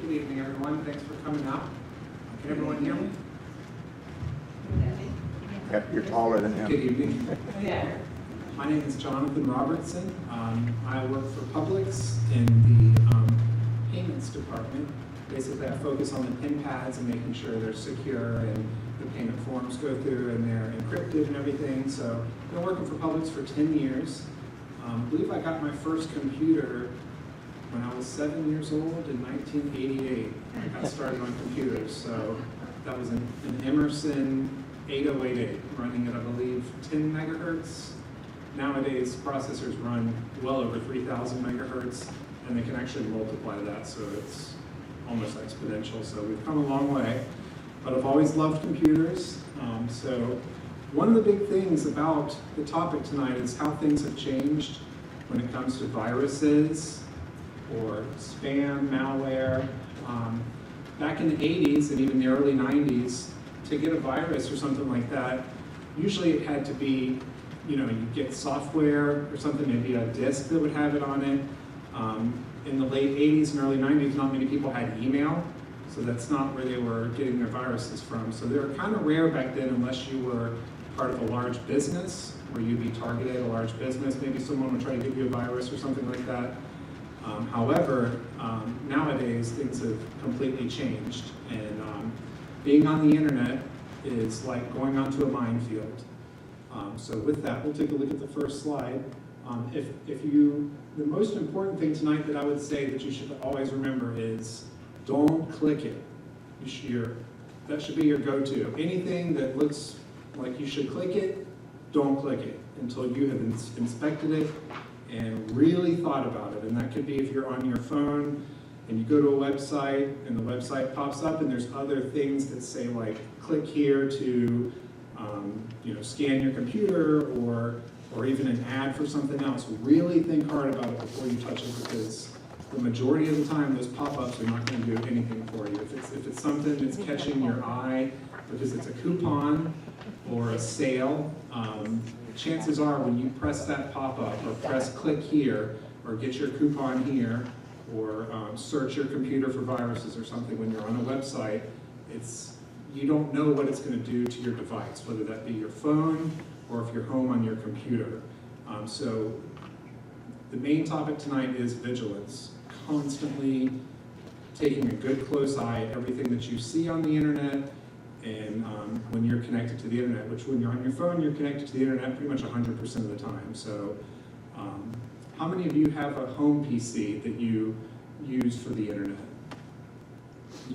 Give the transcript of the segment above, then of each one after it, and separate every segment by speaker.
Speaker 1: Good evening, everyone. Thanks for coming out. Can everyone hear me?
Speaker 2: Yep, you're taller than him.
Speaker 1: Good evening. My name is Jonathan Robertson. I work for Publix in the payments department. Basically, I focus on the PIN pads and making sure they're secure and the payment forms go through and they're encrypted and everything. So I've been working for Publix for 10 years. I believe I got my first computer when I was 7 years old in 1988. I got started on computers. So that was an Emerson 8088 running at, I believe, 10 megahertz. Nowadays, processors run well over 3,000 megahertz, and they can actually multiply that, so it's almost exponential. So we've come a long way, but I've always loved computers. So one of the big things about the topic tonight is how things have changed when it comes to viruses or spam, malware. Back in the 80s and even the early 90s, to get a virus or something like that, usually it had to be, you get software or something, maybe a disk that would have it on it. In the late 80s and early 90s, not many people had email, so that's not where they were getting their viruses from. So they were kind of rare back then unless you were part of a large business, where you'd be targeted, a large business, maybe someone would try to give you a virus or something like that. However, nowadays things have completely changed, and being on the internet is like going onto a minefield. So with that, we'll take a look at the first slide. The most important thing tonight that I would say that you should always remember is don't click it. That should be your go-to. Anything that looks like you should click it, don't click it until you have inspected it and really thought about it. And that could be if you're on your phone and you go to a website and the website pops up and there's other things that say like click here to scan your computer or even an ad for something else. Really think hard about it before you touch it, because the majority of the time those pop-ups are not going to do anything for you. If it's something that's catching your eye because it's a coupon or a sale, chances are when you press that pop-up or press click here or get your coupon here or search your computer for viruses or something when you're on a website, you don't know what it's going to do to your device, whether that be your phone or if you're home on your computer. So the main topic tonight is vigilance. Constantly taking a good close eye at everything that you see on the internet, and when you're connected to the internet, which when you're on your phone, you're connected to the internet pretty much 100% of the time. So how many of you have a home PC that you use for the internet?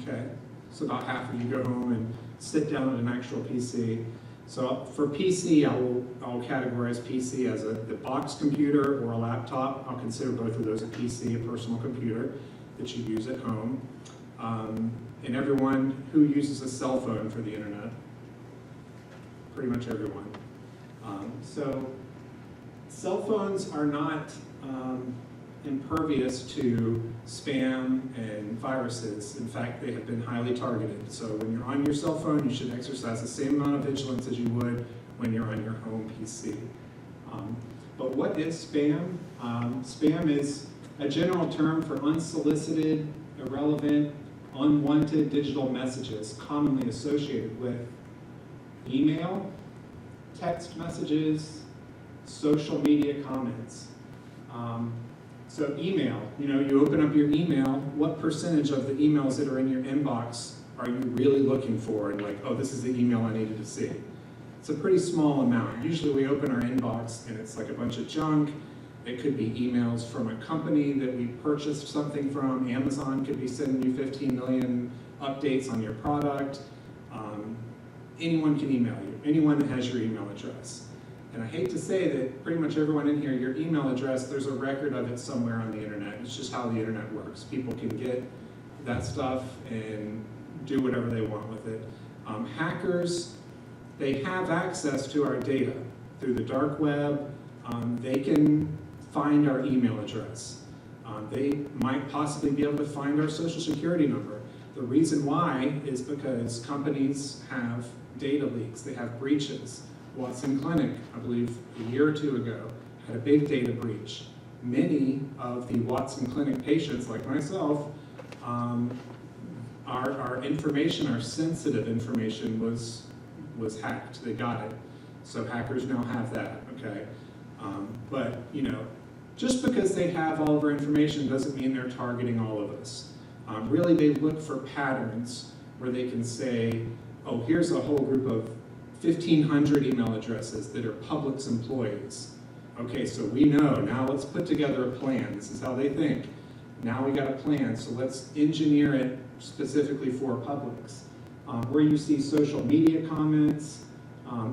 Speaker 1: Okay, so about half of you go home and sit down at an actual PC. So for PC, I'll categorize PC as the box computer or a laptop. I'll consider both of those a PC, a personal computer that you use at home. And everyone who uses a cell phone for the internet, pretty much everyone. So cell phones are not impervious to spam and viruses. In fact, they have been highly targeted. So when you're on your cell phone, you should exercise the same amount of vigilance as you would when you're on your home PC. But what is spam? Spam is a general term for unsolicited, irrelevant, unwanted digital messages commonly associated with email, text messages, social media comments. So email, you open up your email, what percentage of the emails that are in your inbox are you really looking for and like, oh, this is the email I needed to see? It's a pretty small amount. Usually we open our inbox and it's like a bunch of junk. It could be emails from a company that we purchased something from. Amazon could be sending you 15 million updates on your product. Anyone can email you, anyone that has your email address. And I hate to say that pretty much everyone in here, your email address, there's a record of it somewhere on the internet. It's just how the internet works. People can get that stuff and do whatever they want with it. Hackers, they have access to our data through the dark web. They can find our email address. They might possibly be able to find our social security number. The reason why is because companies have data leaks. They have breaches. Watson Clinic, I believe a year or two ago, had a big data breach. Many of the Watson Clinic patients, like myself, our information, our sensitive information was hacked. They got it. So hackers now have that, okay? But, just because they have all of our information doesn't mean they're targeting all of us. Really, they look for patterns where they can say, oh, here's a whole group of 1,500 email addresses that are Publix employees. Okay, so we know, now let's put together a plan. This is how they think. Now we got a plan, so let's engineer it specifically for Publix. Where you see social media comments,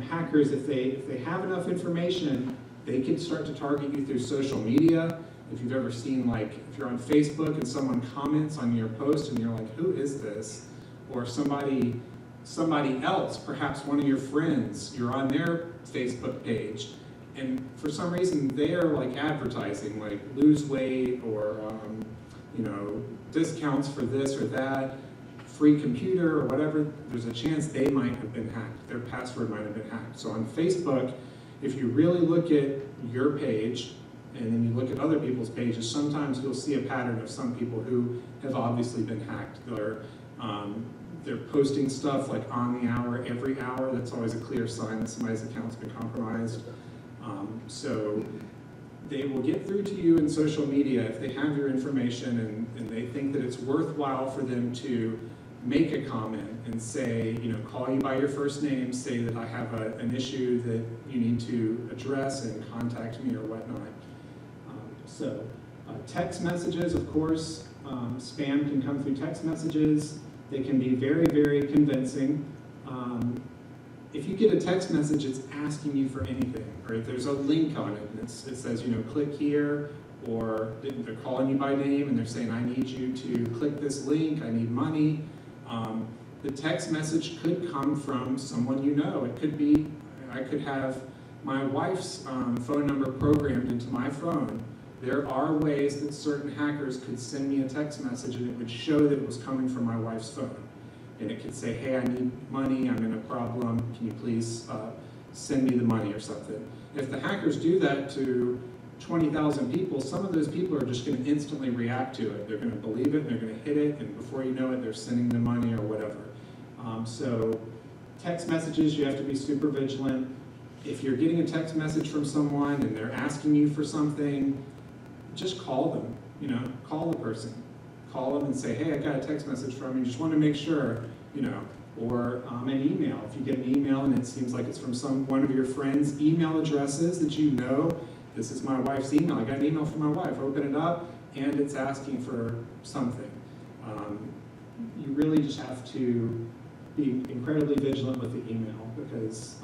Speaker 1: hackers, if they have enough information, they can start to target you through social media. If you've ever seen, like, if you're on Facebook and someone comments on your post and you're like, who is this? Or somebody else, perhaps one of your friends, you're on their Facebook page, and for some reason they're like advertising, like lose weight or discounts for this or that, free computer or whatever. There's a chance they might have been hacked. Their password might have been hacked. So on Facebook, if you really look at your page and then you look at other people's pages, sometimes you'll see a pattern of some people who have obviously been hacked. They're posting stuff like on the hour, every hour. That's always a clear sign that somebody's account's been compromised. So they will get through to you in social media if they have your information and they think that it's worthwhile for them to make a comment and say, call you by your first name, say that I have an issue that you need to address and contact me or whatnot. Text messages, of course, spam can come through text messages. They can be very, very convincing. If you get a text message, it's asking you for anything, or if there's a link on it, and it says, click here, or they're calling you by name and they're saying, I need you to click this link, I need money. The text message could come from someone you know. It could be, I could have my wife's phone number programmed into my phone. There are ways that certain hackers could send me a text message and it would show that it was coming from my wife's phone. And it could say, hey, I need money, I'm in a problem, can you please send me the money or something. If the hackers do that to 20,000 people, some of those people are just going to instantly react to it. They're going to believe it, they're going to hit it, and before you know it, they're sending them money or whatever. So text messages, you have to be super vigilant. If you're getting a text message from someone and they're asking you for something, just call them, call the person. Call them and say, hey, I got a text message from you, just want to make sure, or an email. If you get an email and it seems like it's from one of your friends' email addresses that you know, this is my wife's email, I got an email from my wife, open it up, and it's asking for something. You really just have to be incredibly vigilant with the email because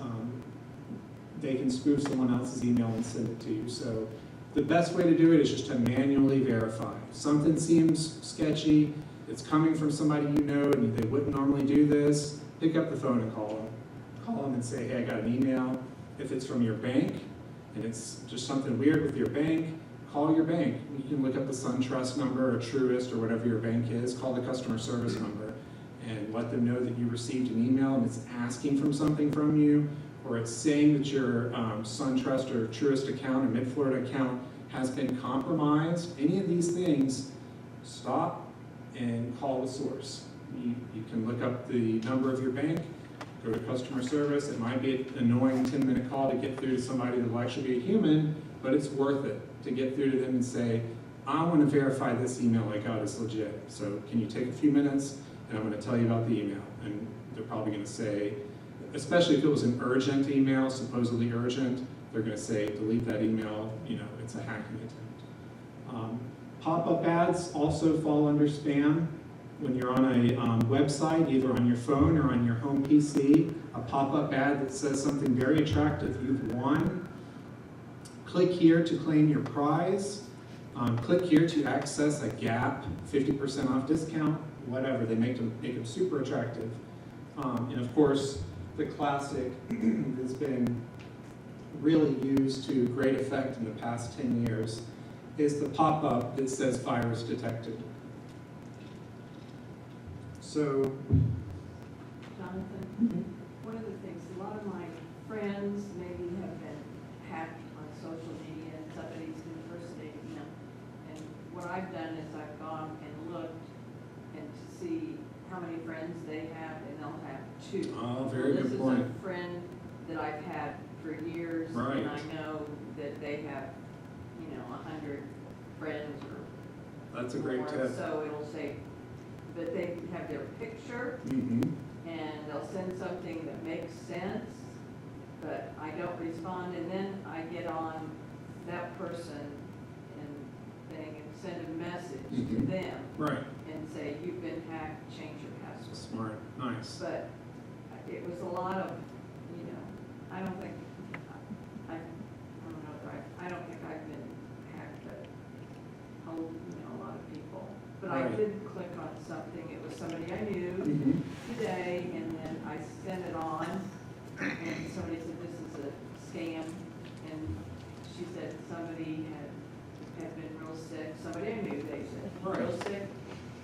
Speaker 1: they can spoof someone else's email and send it to you. So the best way to do it is just to manually verify. If something seems sketchy, it's coming from somebody you know and they wouldn't normally do this, pick up the phone and call them. Call them and say, hey, I got an email. If it's from your bank and it's just something weird with your bank, call your bank. You can look up the SunTrust number or Truist or whatever your bank is, call the customer service number and let them know that you received an email and it's asking for something from you, or it's saying that your SunTrust or Truist account or Mid-Florida account has been compromised. Any of these things, stop and call the source. You can look up the number of your bank, go to customer service. It might be an annoying 10-minute call to get through to somebody that will actually be a human, but it's worth it to get through to them and say, I want to verify this email I got is legit. So can you take a few minutes and I'm going to tell you about the email. And they're probably going to say, especially if it was an urgent email, supposedly urgent, they're going to say, delete that email, it's a hacking attempt. Pop-up ads also fall under spam. When you're on a website, either on your phone or on your home PC, a pop-up ad that says something very attractive. You've won. Click here to claim your prize. Click here to access a Gap 50% off discount, whatever. They make them super attractive. And of course, the classic has been really used to great effect in the past 10 years is the pop-up that says virus detected. So,
Speaker 3: Jonathan, one of the things, a lot of my friends maybe have been hacked on social media and somebody's impersonating them. And what I've done is I've gone and looked and to see how many friends they have, and they'll have 2.
Speaker 1: Oh, very
Speaker 3: Well,
Speaker 1: good point.
Speaker 3: This is a friend that I've had for years,
Speaker 1: Right.
Speaker 3: and I know that they have, 100 friends or
Speaker 1: That's a great
Speaker 3: more.
Speaker 1: tip.
Speaker 3: So it'll say, but they have their picture,
Speaker 1: Mm-hmm.
Speaker 3: and they'll send something that makes sense, but I don't respond, and then I get on that person and thing and send a message to
Speaker 1: Mhm.
Speaker 3: them
Speaker 1: Right.
Speaker 3: and say, you've been hacked, change your password.
Speaker 1: Smart. Nice.
Speaker 3: But it was a lot of, I don't think, I don't know if I don't think I've been hacked, but, a lot of people. But I
Speaker 1: Right.
Speaker 3: did click on something, it was somebody I knew
Speaker 1: Mm-hmm.
Speaker 3: today, and then I sent it on, and somebody said, this is a scam, and she said somebody had been real sick, somebody I knew, they said,
Speaker 1: Right.
Speaker 3: real sick,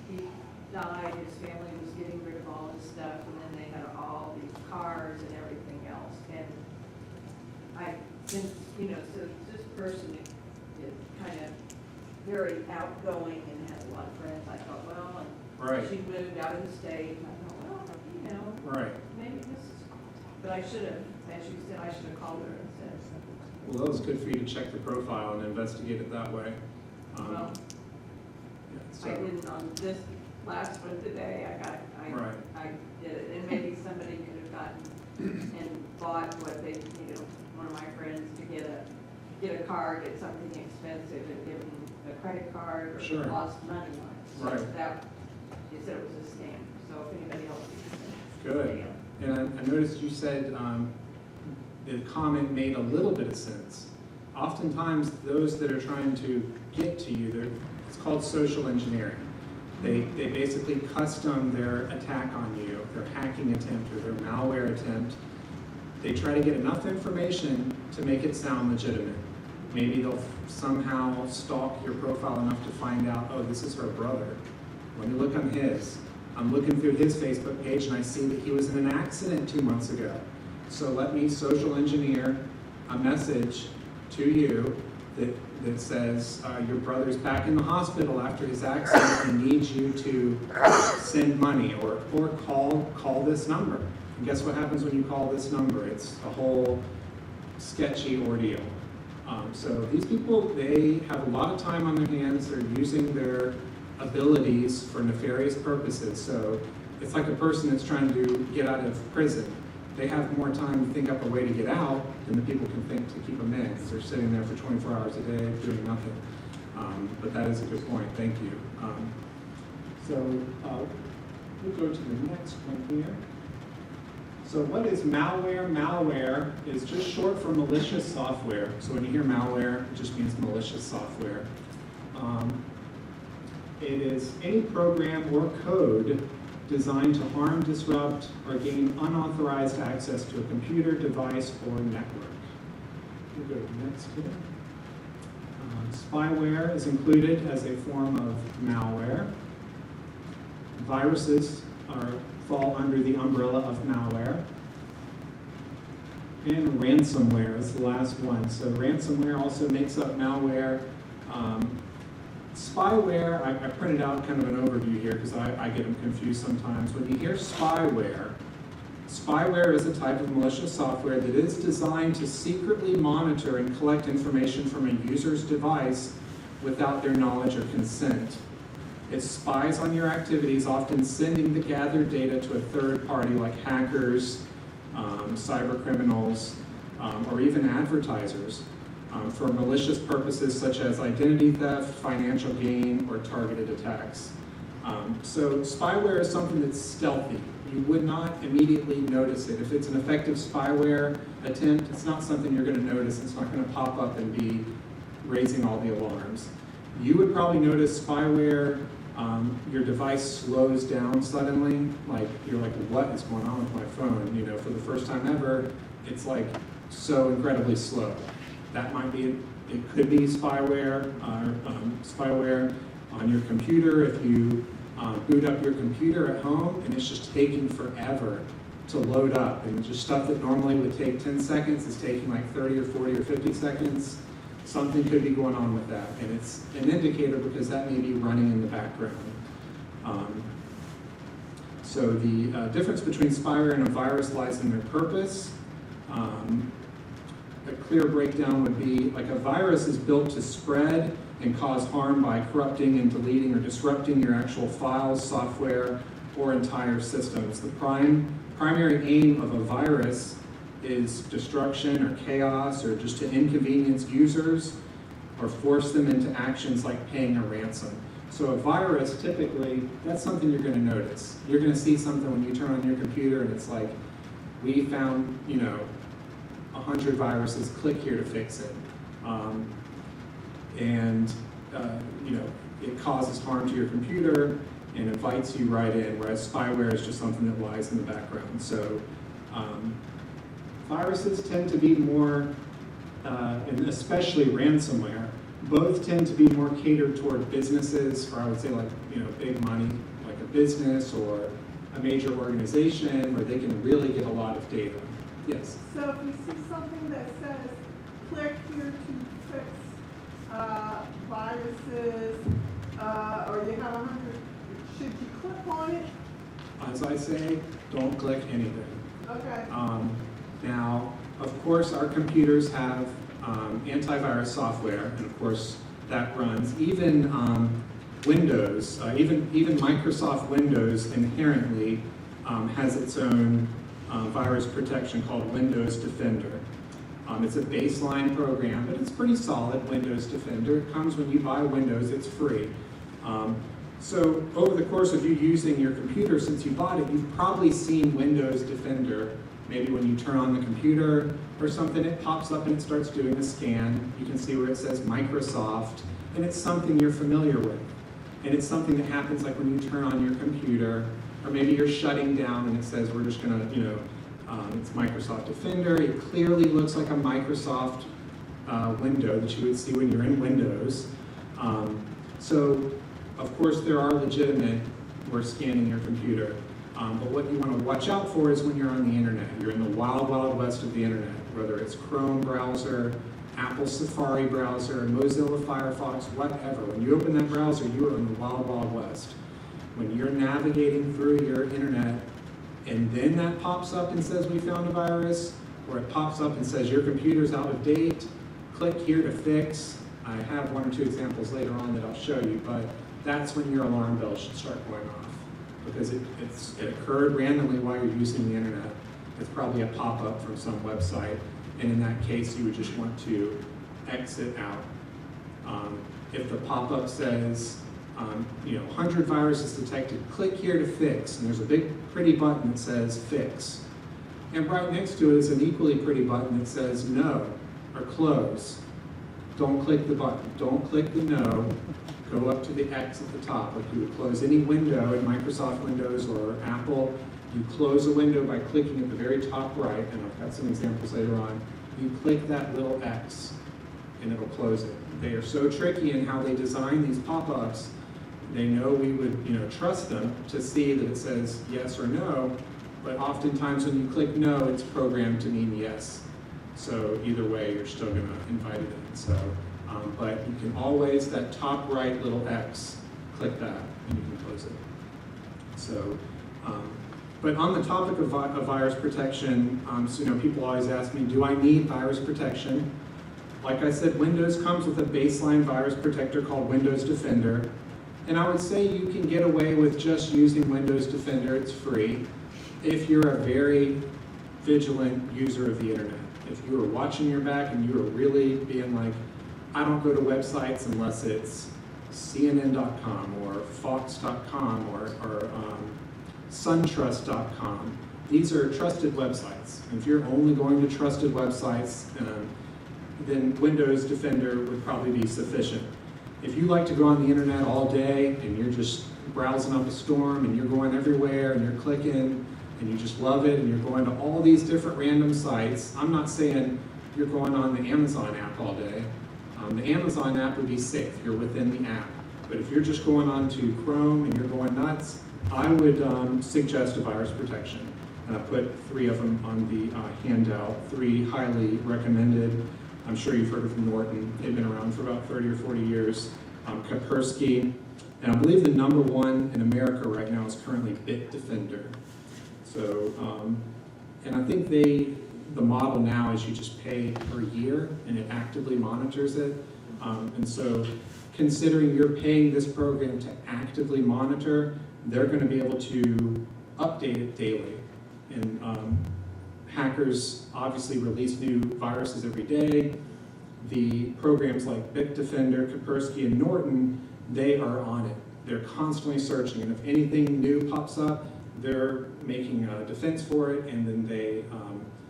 Speaker 3: he died, his family was getting rid of all his stuff, and then they had all these cars and everything else, and since, so this person is kind of very outgoing and has a lot of friends, I thought, well, and
Speaker 1: Right.
Speaker 3: she moved out of the state, and I thought, well,
Speaker 1: Right.
Speaker 3: maybe this is, but I should have, as you said, I should have called her and said,
Speaker 1: Well, that was good for you to check the profile and investigate it that way.
Speaker 3: well,
Speaker 1: Yeah, so,
Speaker 3: I didn't on this last one today,
Speaker 1: Right.
Speaker 3: I did it, and maybe somebody could have gotten and bought what they, one of my friends to get a car, get something expensive, and give them a credit card, or
Speaker 1: Sure.
Speaker 3: lost money on it. So
Speaker 1: Right.
Speaker 3: that, you said it was a scam, so if anybody else is.
Speaker 1: Good. And I noticed you said the comment made a little bit of sense. Oftentimes, those that are trying to get to you, it's called social engineering. They basically custom their attack on you, their hacking attempt or their malware attempt. They try to get enough information to make it sound legitimate. Maybe they'll somehow stalk your profile enough to find out, oh, this is her brother. Let me look on his. I'm looking through his Facebook page and I see that he was in an accident 2 months ago. So let me social engineer a message to you that says, your brother's back in the hospital after his accident and needs you to send money or call this number. And guess what happens when you call this number? It's a whole sketchy ordeal. So these people, they have a lot of time on their hands. They're using their abilities for nefarious purposes. So it's like a person that's trying to get out of prison. They have more time to think up a way to get out than the people can think to keep them in, because they're sitting there for 24 hours a day doing nothing. But that is a good point. Thank you. We'll go to the next one here. So what is malware? Malware is just short for malicious software. So when you hear malware, it just means malicious software. It is any program or code designed to harm, disrupt, or gain unauthorized access to a computer, device, or network. We'll go to the next here. Spyware is included as a form of malware. Viruses fall under the umbrella of malware. And ransomware is the last one. So ransomware also makes up malware. Spyware, I printed out kind of an overview here because I get them confused sometimes. When you hear spyware, spyware is a type of malicious software that is designed to secretly monitor and collect information from a user's device without their knowledge or consent. It spies on your activities, often sending the gathered data to a third party like hackers, cyber criminals, or even advertisers for malicious purposes such as identity theft, financial gain, or targeted attacks. So spyware is something that's stealthy. You would not immediately notice it. If it's an effective spyware attempt, it's not something you're going to notice. It's not going to pop up and be raising all the alarms. You would probably notice spyware, your device slows down suddenly, like you're like, what is going on with my phone? You know, for the first time ever, it's like so incredibly slow. That might be, it could be spyware, spyware on your computer. If you boot up your computer at home and it's just taking forever to load up, and just stuff that normally would take 10 seconds is taking like 30 or 40 or 50 seconds, something could be going on with that. And it's an indicator because that may be running in the background. So the difference between spyware and a virus lies in their purpose. A clear breakdown would be like a virus is built to spread and cause harm by corrupting and deleting or disrupting your actual files, software, or entire systems. The primary aim of a virus is destruction or chaos or just to inconvenience users or force them into actions like paying a ransom. So a virus, typically, that's something you're going to notice. You're going to see something when you turn on your computer and it's like, we found, 100 viruses, click here to fix it. It causes harm to your computer and invites you right in, whereas spyware is just something that lies in the background. So viruses tend to be more, and especially ransomware, both tend to be more catered toward businesses, or I would say big money, like a business or a major organization where they can really get a lot of data. Yes?
Speaker 4: So if you see something that says, click here to fix viruses, or you have 100, should you click on it?
Speaker 1: As I say, don't click anything.
Speaker 4: Okay.
Speaker 1: Now, of course, our computers have antivirus software, and of course, that runs. Even Windows, even Microsoft Windows inherently has its own virus protection called Windows Defender. It's a baseline program, but it's pretty solid, Windows Defender. It comes when you buy Windows, it's free. So over the course of you using your computer since you bought it, you've probably seen Windows Defender. Maybe when you turn on the computer or something, it pops up and it starts doing a scan. You can see where it says Microsoft, and it's something you're familiar with. And it's something that happens like when you turn on your computer, or maybe you're shutting down and it says we're just gonna, it's Microsoft Defender. It clearly looks like a Microsoft window that you would see when you're in Windows. So, of course, there are legitimate, we're scanning your computer. But what you want to watch out for is when you're on the internet. You're in the wild, wild west of the internet, whether it's Chrome browser, Apple Safari browser, Mozilla Firefox, whatever. When you open that browser, you are in the wild, wild west. When you're navigating through your internet, and then that pops up and says we found a virus, or it pops up and says your computer's out of date, click here to fix. I have one or two examples later on that I'll show you, but that's when your alarm bell should start going off, because it occurred randomly while you're using the internet. It's probably a pop-up from some website, and in that case, you would just want to exit out. If the pop-up says, 100 viruses detected, click here to fix, and there's a big pretty button that says fix. And right next to it is an equally pretty button that says no, or close. Don't click the button, don't click the no, go up to the X at the top. Like you would close any window in Microsoft Windows or Apple, you close a window by clicking at the very top right, and I've got some examples later on. You click that little X and it'll close it. They are so tricky in how they design these pop-ups. They know we would trust them to see that it says yes or no, but oftentimes when you click no, it's programmed to mean yes. So either way, you're still gonna invite it in. So, but you can always, that top right little X, click that and you can close it. So, but on the topic of virus protection, people always ask me, do I need virus protection? Like I said, Windows comes with a baseline virus protector called Windows Defender. And I would say you can get away with just using Windows Defender, it's free, if you're a very vigilant user of the internet. If you are watching your back and you are really being like, I don't go to websites unless it's CNN.com or Fox.com or SunTrust.com. These are trusted websites. If you're only going to trusted websites, then Windows Defender would probably be sufficient. If you like to go on the internet all day and you're just browsing up a storm and you're going everywhere and you're clicking and you just love it and you're going to all these different random sites, I'm not saying you're going on the Amazon app all day. The Amazon app would be safe, you're within the app. But if you're just going on to Chrome and you're going nuts, I would suggest a virus protection. And I put 3 of them on the handout, 3 highly recommended. I'm sure you've heard of Norton. They've been around for about 30 or 40 years. Kaspersky, And I believe the number one in America right now is currently Bitdefender. So, and I think the model now is you just pay per year and it actively monitors it. And so considering you're paying this program to actively monitor, they're going to be able to update it daily. And hackers obviously release new viruses every day. The programs like Bitdefender, Kaspersky, and Norton, they are on it. They're constantly searching, and if anything new pops up, they're making a defense for it, and then they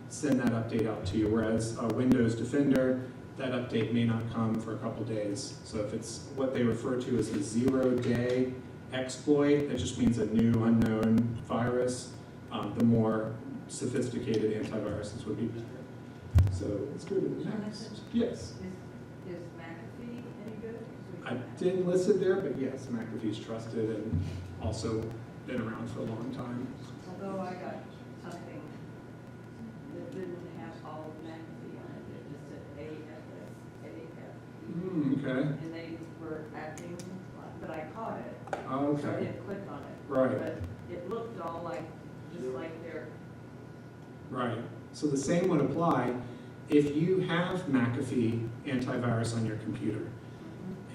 Speaker 1: send that update out to you. Whereas Windows Defender, that update may not come for a couple days. So if it's what they refer to as a 0-day exploit, that just means a new unknown virus, the more sophisticated antiviruses would be better. So let's go to the next. Yes.
Speaker 3: Is McAfee any good?
Speaker 1: I didn't list it there, but yes, McAfee's trusted and also been around for a long time.
Speaker 3: Although I got something that didn't have all of McAfee on it, it just said AFS.
Speaker 1: Okay.
Speaker 3: And they were acting, but I caught it.
Speaker 1: Oh,
Speaker 3: So I
Speaker 1: okay.
Speaker 3: didn't click on it.
Speaker 1: Right.
Speaker 3: But it looked all like, just like their,
Speaker 1: Right. So the same would apply if you have McAfee antivirus on your computer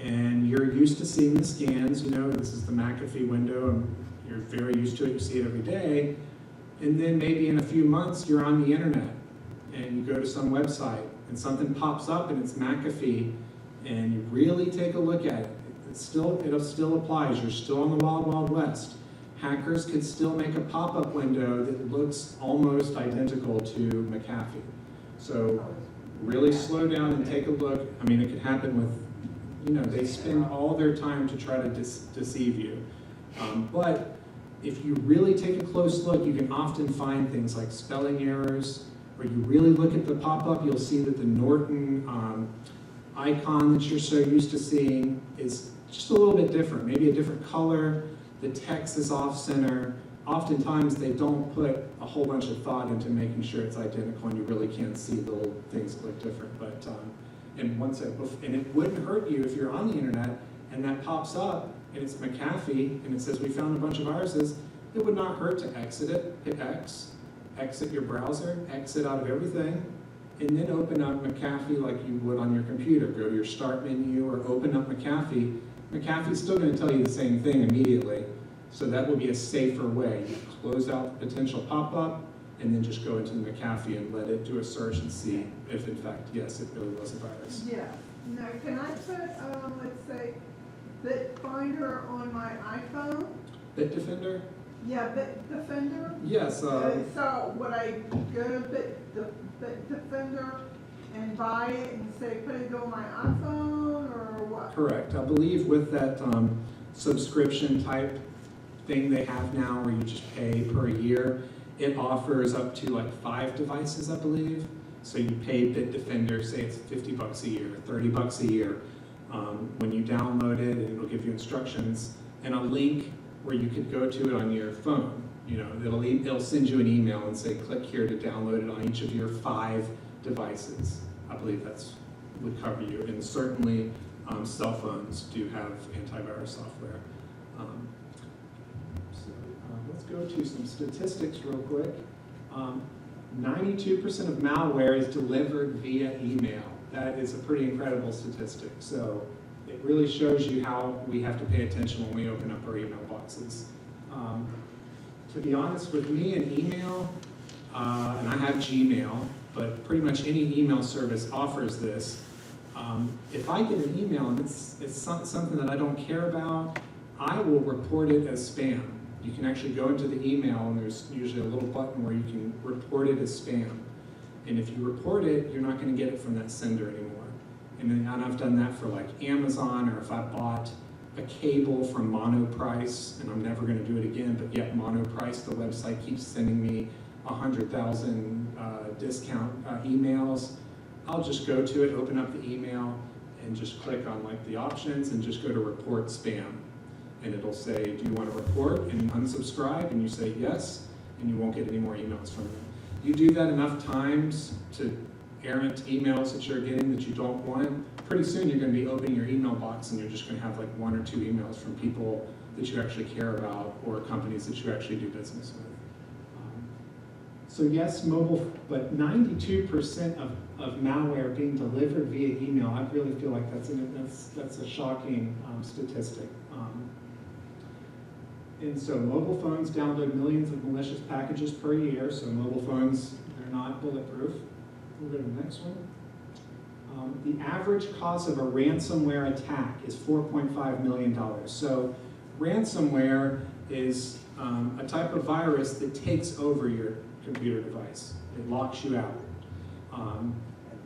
Speaker 1: and you're used to seeing the scans, you know, this is the McAfee window, and you're very used to it, you see it every day, and then maybe in a few months you're on the internet and you go to some website and something pops up and it's McAfee and you really take a look at it. It still applies, you're still in the wild, wild west. Hackers could still make a pop-up window that looks almost identical to McAfee. So really slow down and take a look. I mean, it could happen with, you know, they spend all their time to try to deceive you. But if you really take a close look, you can often find things like spelling errors, or you really look at the pop-up, you'll see that the Norton icon that you're so used to seeing is just a little bit different, maybe a different color. The text is off-center. Oftentimes they don't put a whole bunch of thought into making sure it's identical, and you really can't see little things that look different. But and it wouldn't hurt you if you're on the internet and that pops up and it's McAfee and it says we found a bunch of viruses. It would not hurt to exit it, hit X, exit your browser, exit out of everything, and then open up McAfee like you would on your computer. Go to your start menu or open up McAfee. McAfee's still going to tell you the same thing immediately, so that will be a safer way. You close out the potential pop-up and then just go into the McAfee and let it do a search and see if in fact, yes, it really was a virus.
Speaker 4: Yeah. Now, can I put, let's say, Bitfinder on my iPhone?
Speaker 1: Bitdefender?
Speaker 4: Yeah, Bitdefender.
Speaker 1: Yes.
Speaker 4: So would I go to Bitdefender and buy it and say put it on my iPhone or what?
Speaker 1: Correct. I believe with that subscription type thing they have now where you just pay per year, it offers up to like 5 devices, I believe. So you pay Bitdefender, say it's $50 a year, $30 a year. When you download it, it'll give you instructions and a link where you could go to it on your phone. You know, it'll send you an email and say, click here to download it on each of your 5 devices. I believe that's would cover you. And certainly cell phones do have antivirus software. Let's go to some statistics real quick. 92% of malware is delivered via email. That is a pretty incredible statistic. So it really shows you how we have to pay attention when we open up our email boxes. To be honest with me, an email, and I have Gmail, but pretty much any email service offers this. If I get an email and it's something that I don't care about, I will report it as spam. You can actually go into the email and there's usually a little button where you can report it as spam. And if you report it, you're not going to get it from that sender anymore. And I've done that for like Amazon, or if I bought a cable from Monoprice, and I'm never going to do it again, but yet Monoprice, the website, keeps sending me 100,000 discount emails. I'll just go to it, open up the email, and just click on like the options and just go to report spam. And it'll say, do you want to report, and unsubscribe, and you say yes, and you won't get any more emails from them. You do that enough times to errant emails that you're getting that you don't want, pretty soon you're going to be opening your email box and you're just going to have like 1 or 2 emails from people that you actually care about or companies that you actually do business with. So yes, mobile, but 92% of malware being delivered via email, I really feel like that's a shocking statistic. And so mobile phones download millions of malicious packages per year, so mobile phones, they're not bulletproof. We'll go to the next one. The average cost of a ransomware attack is $4.5 million. So ransomware is a type of virus that takes over your computer device. It locks you out.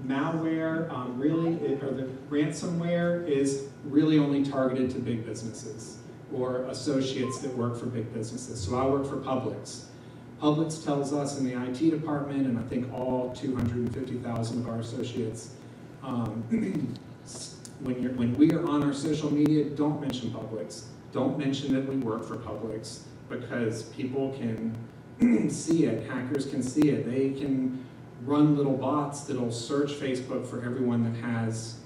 Speaker 1: Malware, or the ransomware is really only targeted to big businesses or associates that work for big businesses. So I work for Publix. Publix tells us in the IT department, and I think all 250,000 of our associates, when we are on our social media, don't mention Publix. Don't mention that we work for Publix, because people can see it, hackers can see it. They can run little bots that'll search Facebook for everyone that has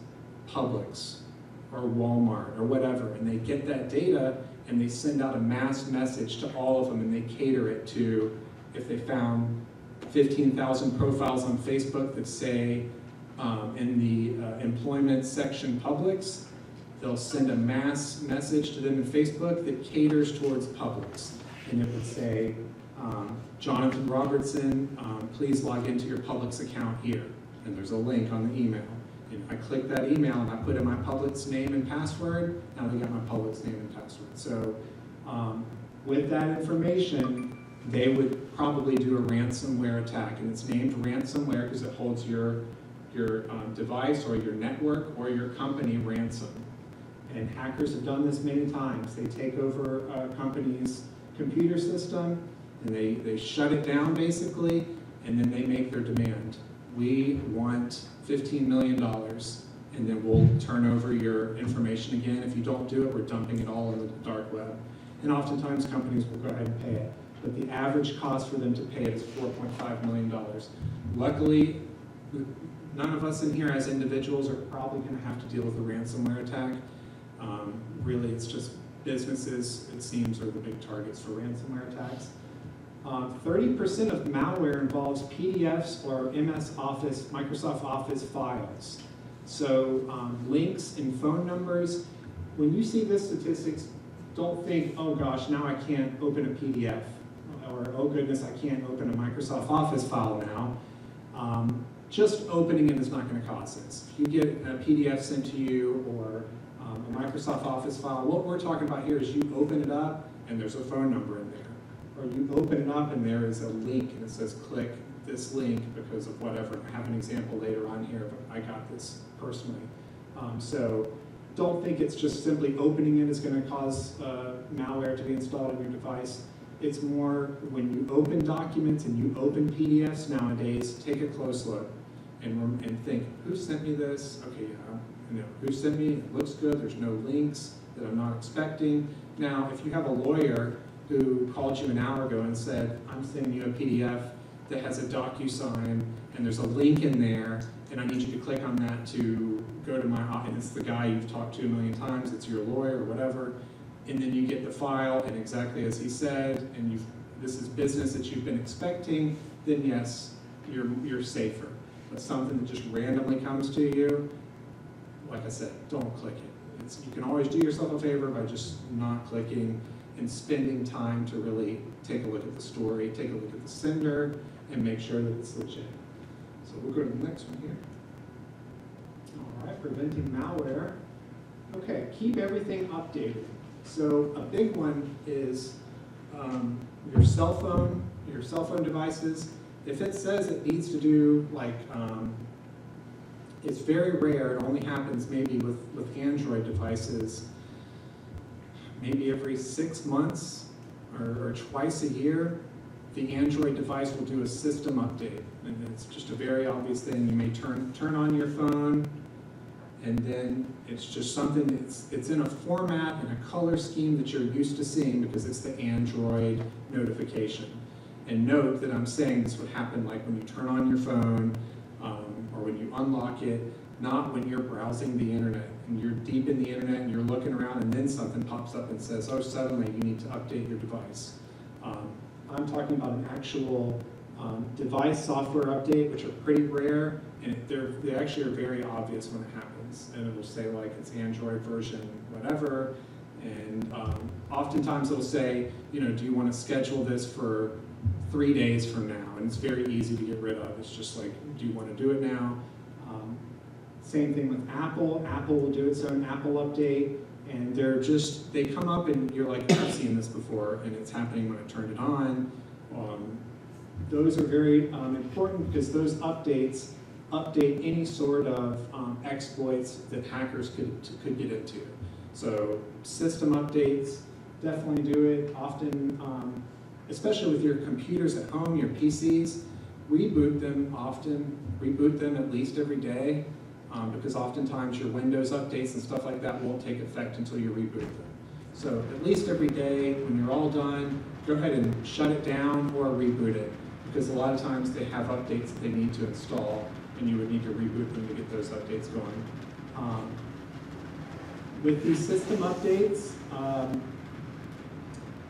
Speaker 1: Publix or Walmart or whatever, and they get that data and they send out a mass message to all of them, and they cater it to, if they found 15,000 profiles on Facebook that say in the employment section Publix, they'll send a mass message to them in Facebook that caters towards Publix. And it would say, Jonathan Robertson, please log into your Publix account here. And there's a link on the email. And I click that email and I put in my Publix name and password. Now they got my Publix name and password. So with that information, they would probably do a ransomware attack. And it's named ransomware because it holds your device or your network or your company ransom. And hackers have done this many times. They take over a company's computer system and they shut it down basically, and then they make their demand. We want $15 million, and then we'll turn over your information again. If you don't do it, we're dumping it all on the dark web. And oftentimes companies will go ahead and pay it. But the average cost for them to pay it is $4.5 million. Luckily, none of us in here as individuals are probably going to have to deal with a ransomware attack. Really, it's just businesses, it seems, are the big targets for ransomware attacks. 30% of malware involves PDFs or Microsoft Office files. So links and phone numbers. When you see this statistics, don't think, oh gosh, now I can't open a PDF. Or, oh goodness, I can't open a Microsoft Office file now. Just opening it is not going to cause this. If you get a PDF sent to you or a Microsoft Office file, what we're talking about here is you open it up and there's a phone number in there. Or you open it up and there is a link and it says click this link because of whatever. I have an example later on here, but I got this personally. So don't think it's just simply opening it is going to cause malware to be installed on your device. It's more when you open documents and you open PDFs nowadays, take a close look and think, who sent me this? Okay, yeah, who sent me? It looks good. There's no links that I'm not expecting. Now, if you have a lawyer who called you an hour ago and said, I'm sending you a PDF that has a DocuSign and there's a link in there and I need you to click on that to go to my office, and it's the guy you've talked to a million times, it's your lawyer or whatever, and then you get the file and exactly as he said, and this is business that you've been expecting, then yes, you're safer. But something that just randomly comes to you, like I said, don't click it. You can always do yourself a favor by just not clicking and spending time to really take a look at the story, take a look at the sender, and make sure that it's legit. So we'll go to the next one here. All right, preventing malware. Okay, keep everything updated. So a big one is your cell phone devices. If it says it needs to do like, it's very rare, it only happens maybe with Android devices, maybe every 6 months or twice a year, the Android device will do a system update. And it's just a very obvious thing. You may turn on your phone, and then it's just something, it's in a format and a color scheme that you're used to seeing because it's the Android notification. And note that I'm saying this would happen like when you turn on your phone, or when you unlock it, not when you're browsing the internet and you're deep in the internet and you're looking around and then something pops up and says, oh, suddenly you need to update your device. I'm talking about an actual device software update, which are pretty rare, and they actually are very obvious when it happens. And it'll say like it's Android version whatever, and oftentimes it'll say, you know, do you want to schedule this for 3 days from now? And it's very easy to get rid of. It's just like, do you want to do it now? Same thing with Apple. Apple will do its own Apple update, and they come up and you're like, I've seen this before, and it's happening when I turned it on. Those are very important because those updates update any sort of exploits that hackers could get into. So system updates, definitely do it. Often, especially with your computers at home, your PCs, reboot them often, reboot them at least every day, because oftentimes your Windows updates and stuff like that won't take effect until you reboot them. So at least every day, when you're all done, go ahead and shut it down or reboot it, because a lot of times they have updates that they need to install, and you would need to reboot them to get those updates going. With these system updates,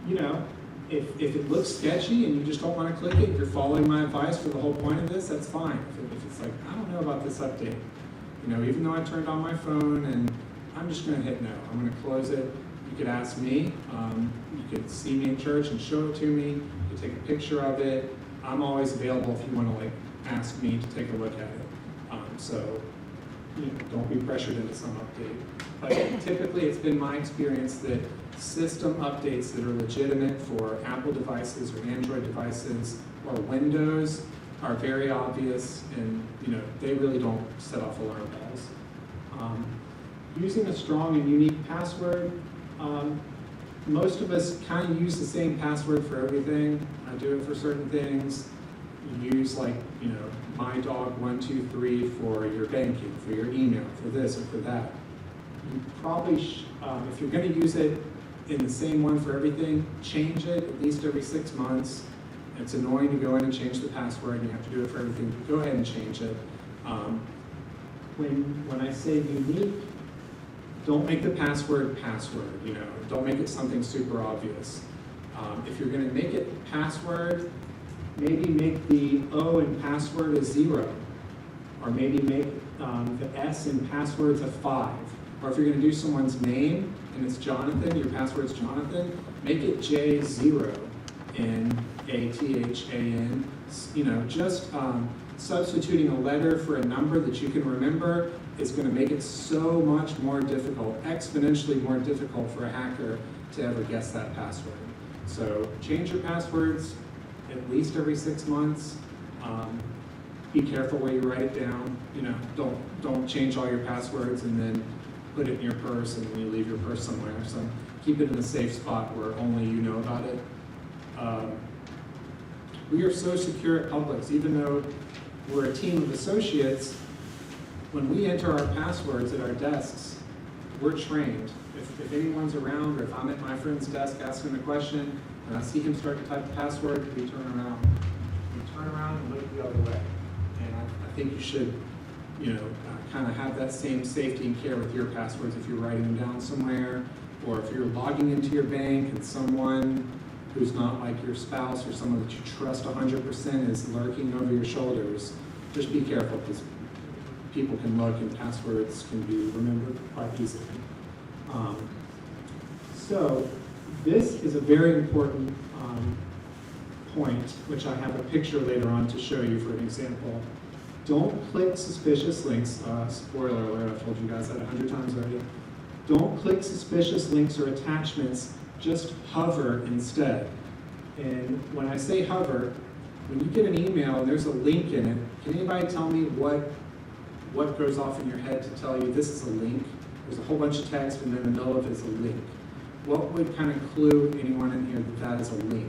Speaker 1: you know, if it looks sketchy and you just don't want to click it, you're following my advice for the whole point of this, that's fine. If it's like, I don't know about this update, you know, even though I turned on my phone and I'm just going to hit no, I'm going to close it. You could ask me, you could see me in church and show it to me, you could take a picture of it. I'm always available if you want to like ask me to take a look at it. So, you know, don't be pressured into some update. But typically it's been my experience that system updates that are legitimate for Apple devices or Android devices or Windows are very obvious, and you know, they really don't set off alarm bells. Using a strong and unique password, most of us kind of use the same password for everything. I do it for certain things. You use like, you know, mydog123 for your banking, for your email, for this or for that. You probably, if you're going to use it in the same one for everything, change it at least every 6 months. It's annoying to go in and change the password, and you have to do it for everything. Go ahead and change it. When I say unique, don't make the password, you know, don't make it something super obvious. If you're going to make it password, maybe make the O in password a 0, or maybe make the S in passwords a 5. Or if you're going to do someone's name and it's Jonathan, your password's Jonathan, make it J0 in ATHAN. You know, just substituting a letter for a number that you can remember is going to make it so much more difficult, exponentially more difficult for a hacker to ever guess that password. So change your passwords at least every 6 months. Be careful where you write it down. You know, don't change all your passwords and then put it in your purse and then you leave your purse somewhere. So keep it in a safe spot where only you know about it. We are so secure at Publix, even though we're a team of associates. When we enter our passwords at our desks, we're trained. If anyone's around, or if I'm at my friend's desk asking a question, and I see him start to type the password, we turn around. We turn around and look the other way. And I think you should, you know, kind of have that same safety and care with your passwords if you're writing them down somewhere, or if you're logging into your bank and someone who's not like your spouse or someone that you trust 100% is lurking over your shoulders. Just be careful, because people can look and passwords can be remembered quite easily. So this is a very important point, which I have a picture later on to show you for an example. Don't click suspicious links. Spoiler alert, I've told you guys that 100 times already. Don't click suspicious links or attachments, just hover instead. And when I say hover, when you get an email and there's a link in it, can anybody tell me what goes off in your head to tell you this is a link? There's a whole bunch of text and then in the middle of it is a link. What would kind of clue anyone in here that that is a link?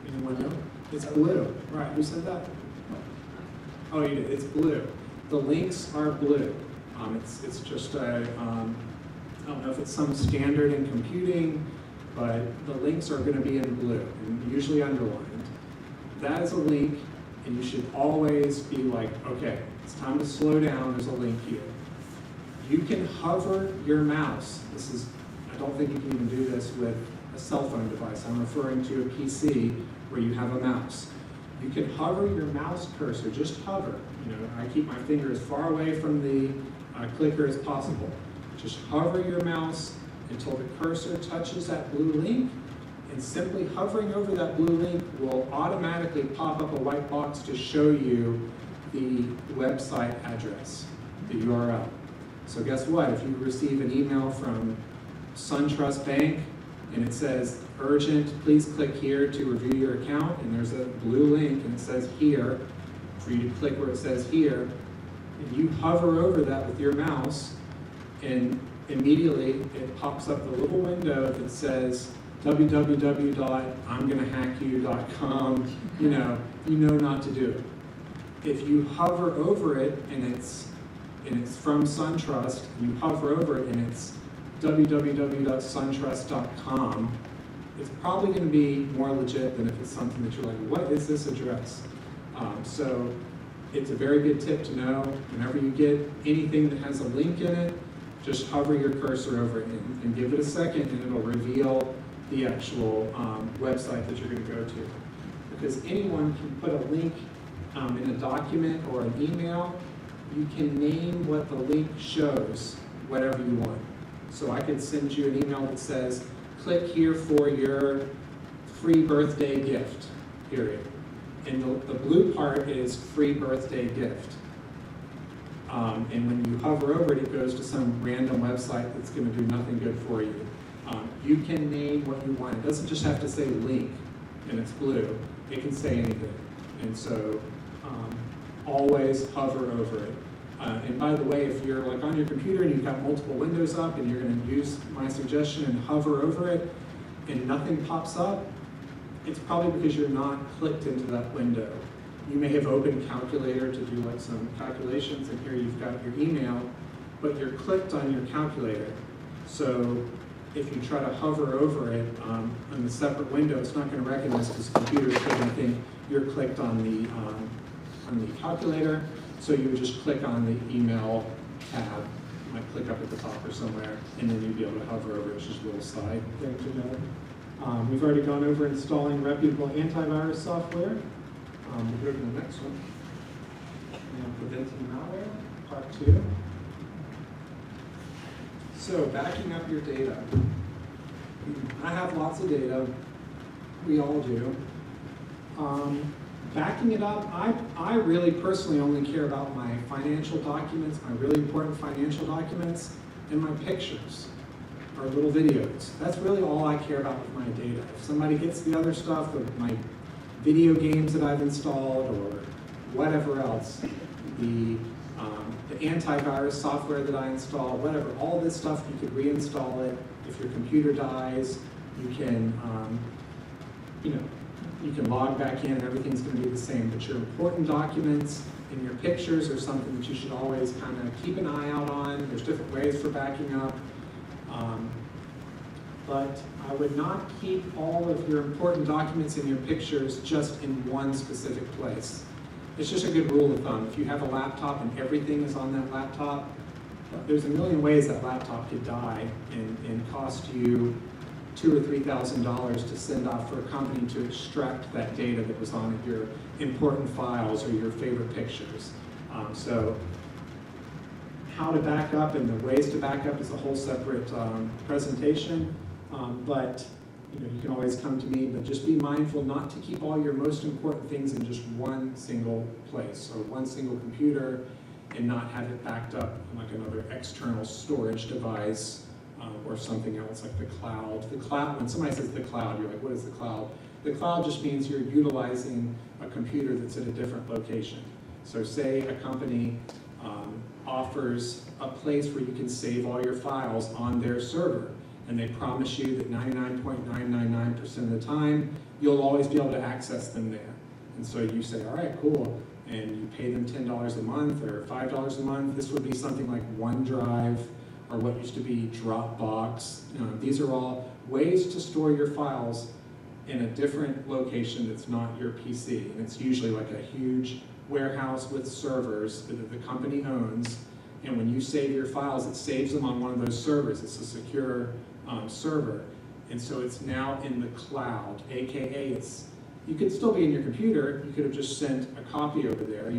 Speaker 1: Anyone know? It's blue. Right, who said that? Oh, you did. It's blue. The links are blue. It's just a, I don't know if it's some standard in computing, but the links are going to be in blue and usually underlined. That is a link, And you should always be like, okay, it's time to slow down, there's a link here. You can hover your mouse. I don't think you can even do this with a cell phone device. I'm referring to a PC where you have a mouse. You can hover your mouse cursor, just hover. I keep my finger as far away from the clicker as possible. Just hover your mouse until the cursor touches that blue link, and simply hovering over that blue link will automatically pop up a white box to show you the website address, the URL. So guess what? If you receive an email from SunTrust Bank and it says, urgent, please click here to review your account, and there's a blue link and it says here, for you to click where it says here, and you hover over that with your mouse, and immediately it pops up the little window that says www.imgonnahack.you.com, you know not to do it. If you hover over it and it's from SunTrust, and you hover over it and it's www.suntrust.com, it's probably going to be more legit than if it's something that you're like, what is this address? So it's a very good tip to know. Whenever you get anything that has a link in it, just hover your cursor over it and give it a second, and it'll reveal the actual website that you're going to go to. Because anyone can put a link in a document or an email. You can name what the link shows, whatever you want. So I could send you an email that says, click here for your free birthday gift, period. And the blue part is free birthday gift. And when you hover over it, it goes to some random website that's going to do nothing good for you. You can name what you want. It doesn't just have to say link and it's blue. It can say anything. And so always hover over it. And by the way, if you're like on your computer and you've got multiple windows up and you're going to use my suggestion and hover over it and nothing pops up, it's probably because you're not clicked into that window. You may have opened Calculator to do like some calculations, and here you've got your email, but you're clicked on your calculator. So if you try to hover over it on the separate window, it's not going to recognize because the computer is going to think you're clicked on the calculator. So you would just click on the email tab. You might click up at the top or somewhere, and then you'd be able to hover over it. It's just a little side thing to know. We've already gone over installing reputable antivirus software. We'll go to the next one. Preventing malware, part 2. So backing up your data. I have lots of data. We all do. Backing it up, I really personally only care about my financial documents, my really important financial documents, and my pictures or little videos. That's really all I care about with my data. If somebody gets the other stuff, my video games that I've installed or whatever else, the antivirus software that I install, whatever, all this stuff, you could reinstall it. If your computer dies, you can, you can log back in and everything's going to be the same. But your important documents and your pictures are something that you should always kind of keep an eye out on. There's different ways for backing up. But I would not keep all of your important documents and your pictures just in one specific place. It's just a good rule of thumb. If you have a laptop and everything is on that laptop, there's a million ways that laptop could die and cost you $2,000 or $3,000 to send off for a company to extract that data that was on your important files or your favorite pictures. So how to back up and the ways to back up is a whole separate presentation. But you can always come to me, but just be mindful not to keep all your most important things in just one single place or one single computer and not have it backed up in like another external storage device or something else like the cloud. The cloud, when somebody says the cloud, you're like, what is the cloud? The cloud just means you're utilizing a computer that's at a different location. So say a company offers a place where you can save all your files on their server, and they promise you that 99.999% of the time, you'll always be able to access them there. And so you say, all right, cool, and you pay them $10 a month or $5 a month. This would be something like OneDrive or what used to be Dropbox. These are all ways to store your files in a different location that's not your PC. And it's usually like a huge warehouse with servers that the company owns. And when you save your files, it saves them on one of those servers. It's a secure server. And so it's now in the cloud, AKA you could still be in your computer. You could have just sent a copy over there,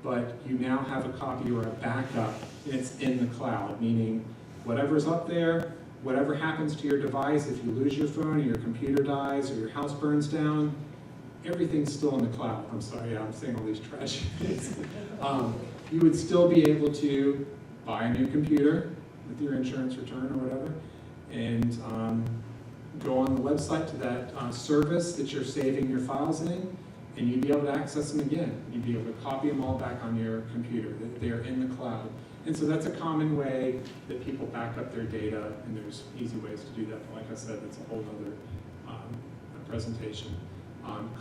Speaker 1: but you now have a copy or a backup, and it's in the cloud, meaning whatever's up there, whatever happens to your device, if you lose your phone or your computer dies or your house burns down, everything's still in the cloud. I'm sorry, yeah, I'm saying all these trash things. You would still be able to buy a new computer with your insurance return or whatever, and go on the website to that service that you're saving your files in, and you'd be able to access them again. You'd be able to copy them all back on your computer. They're in the cloud. And so that's a common way that people back up their data, and there's easy ways to do that. But like I said, that's a whole other presentation.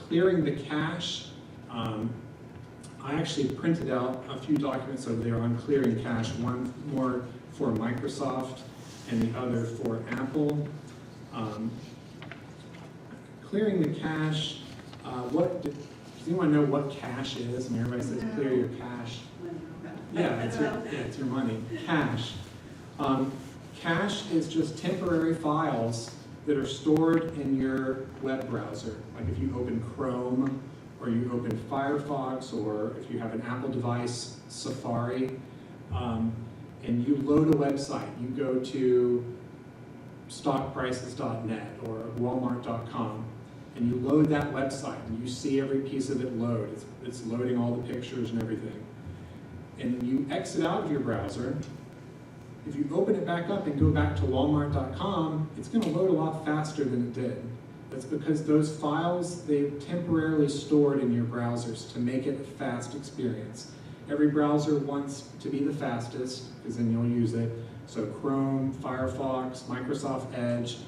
Speaker 1: Clearing the cache. I actually printed out a few documents over there on clearing cache, one more for Microsoft and the other for Apple. Clearing the cache, does anyone know what cache is? I mean, everybody says clear your cache. Yeah, it's your money. Cache. Cache is just temporary files that are stored in your web browser. Like if you open Chrome, or you open Firefox, or if you have an Apple device, Safari, and you load a website. You go to stockprices.net or walmart.com, and you load that website, and you see every piece of it load. It's loading all the pictures and everything. And you exit out of your browser. If you open it back up and go back to walmart.com, it's going to load a lot faster than it did. That's because those files, they've temporarily stored in your browsers to make it a fast experience. Every browser wants to be the fastest, because then you'll use it. So Chrome, Firefox, Microsoft Edge,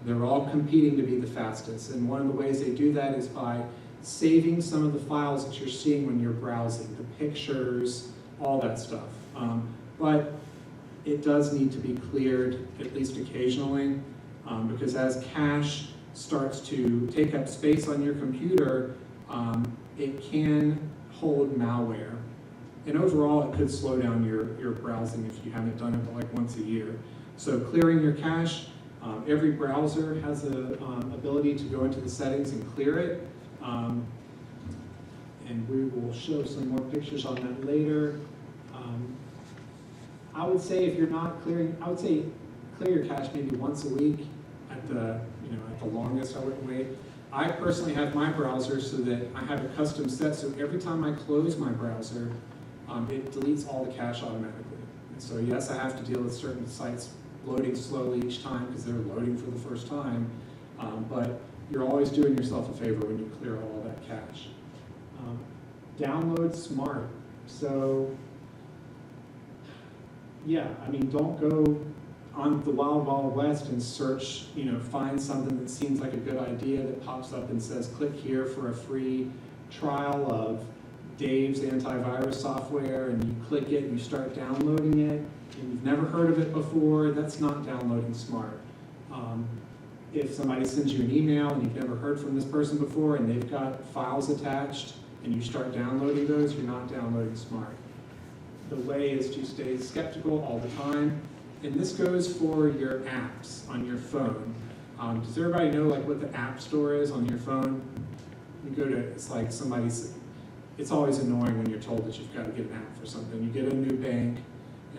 Speaker 1: they're all competing to be the fastest. And one of the ways they do that is by saving some of the files that you're seeing when you're browsing, the pictures, all that stuff. But it does need to be cleared, at least occasionally, because as cache starts to take up space on your computer, it can hold malware. And overall, it could slow down your browsing if you haven't done it but like once a year. So clearing your cache, every browser has an ability to go into the settings and clear it. And we will show some more pictures on that later. I would say if you're not clearing, I would say clear your cache maybe once a week at the longest. I wouldn't wait. I personally have my browser so that I have a custom set, so every time I close my browser, it deletes all the cache automatically. And so yes, I have to deal with certain sites loading slowly each time because they're loading for the first time, but you're always doing yourself a favor when you clear all that cache. Download smart. So yeah, I mean, don't go on the Wild Wild West and search, find something that seems like a good idea that pops up and says, click here for a free trial of Dave's antivirus software, and you click it and you start downloading it, and you've never heard of it before. That's not downloading smart. If somebody sends you an email and you've never heard from this person before and they've got files attached and you start downloading those, you're not downloading smart. The way is to stay skeptical all the time. And this goes for your apps on your phone. Does everybody know what the App Store is on your phone? You go to, it's like it's always annoying when you're told that you've got to get an app for something. You get a new bank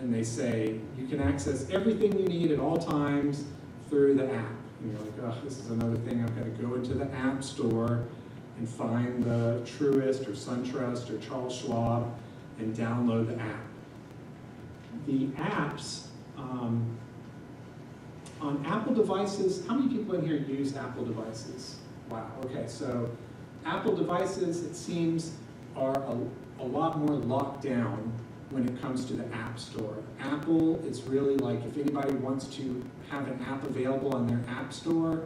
Speaker 1: and they say, you can access everything you need at all times through the app. And you're like, oh, this is another thing. I've got to go into the App Store and find the Truist or SunTrust or Charles Schwab and download the app. The apps, on Apple devices, how many people in here use Apple devices? Wow, okay, so Apple devices, it seems, are a lot more locked down when it comes to the App Store. Apple is really like, if anybody wants to have an app available on their App Store,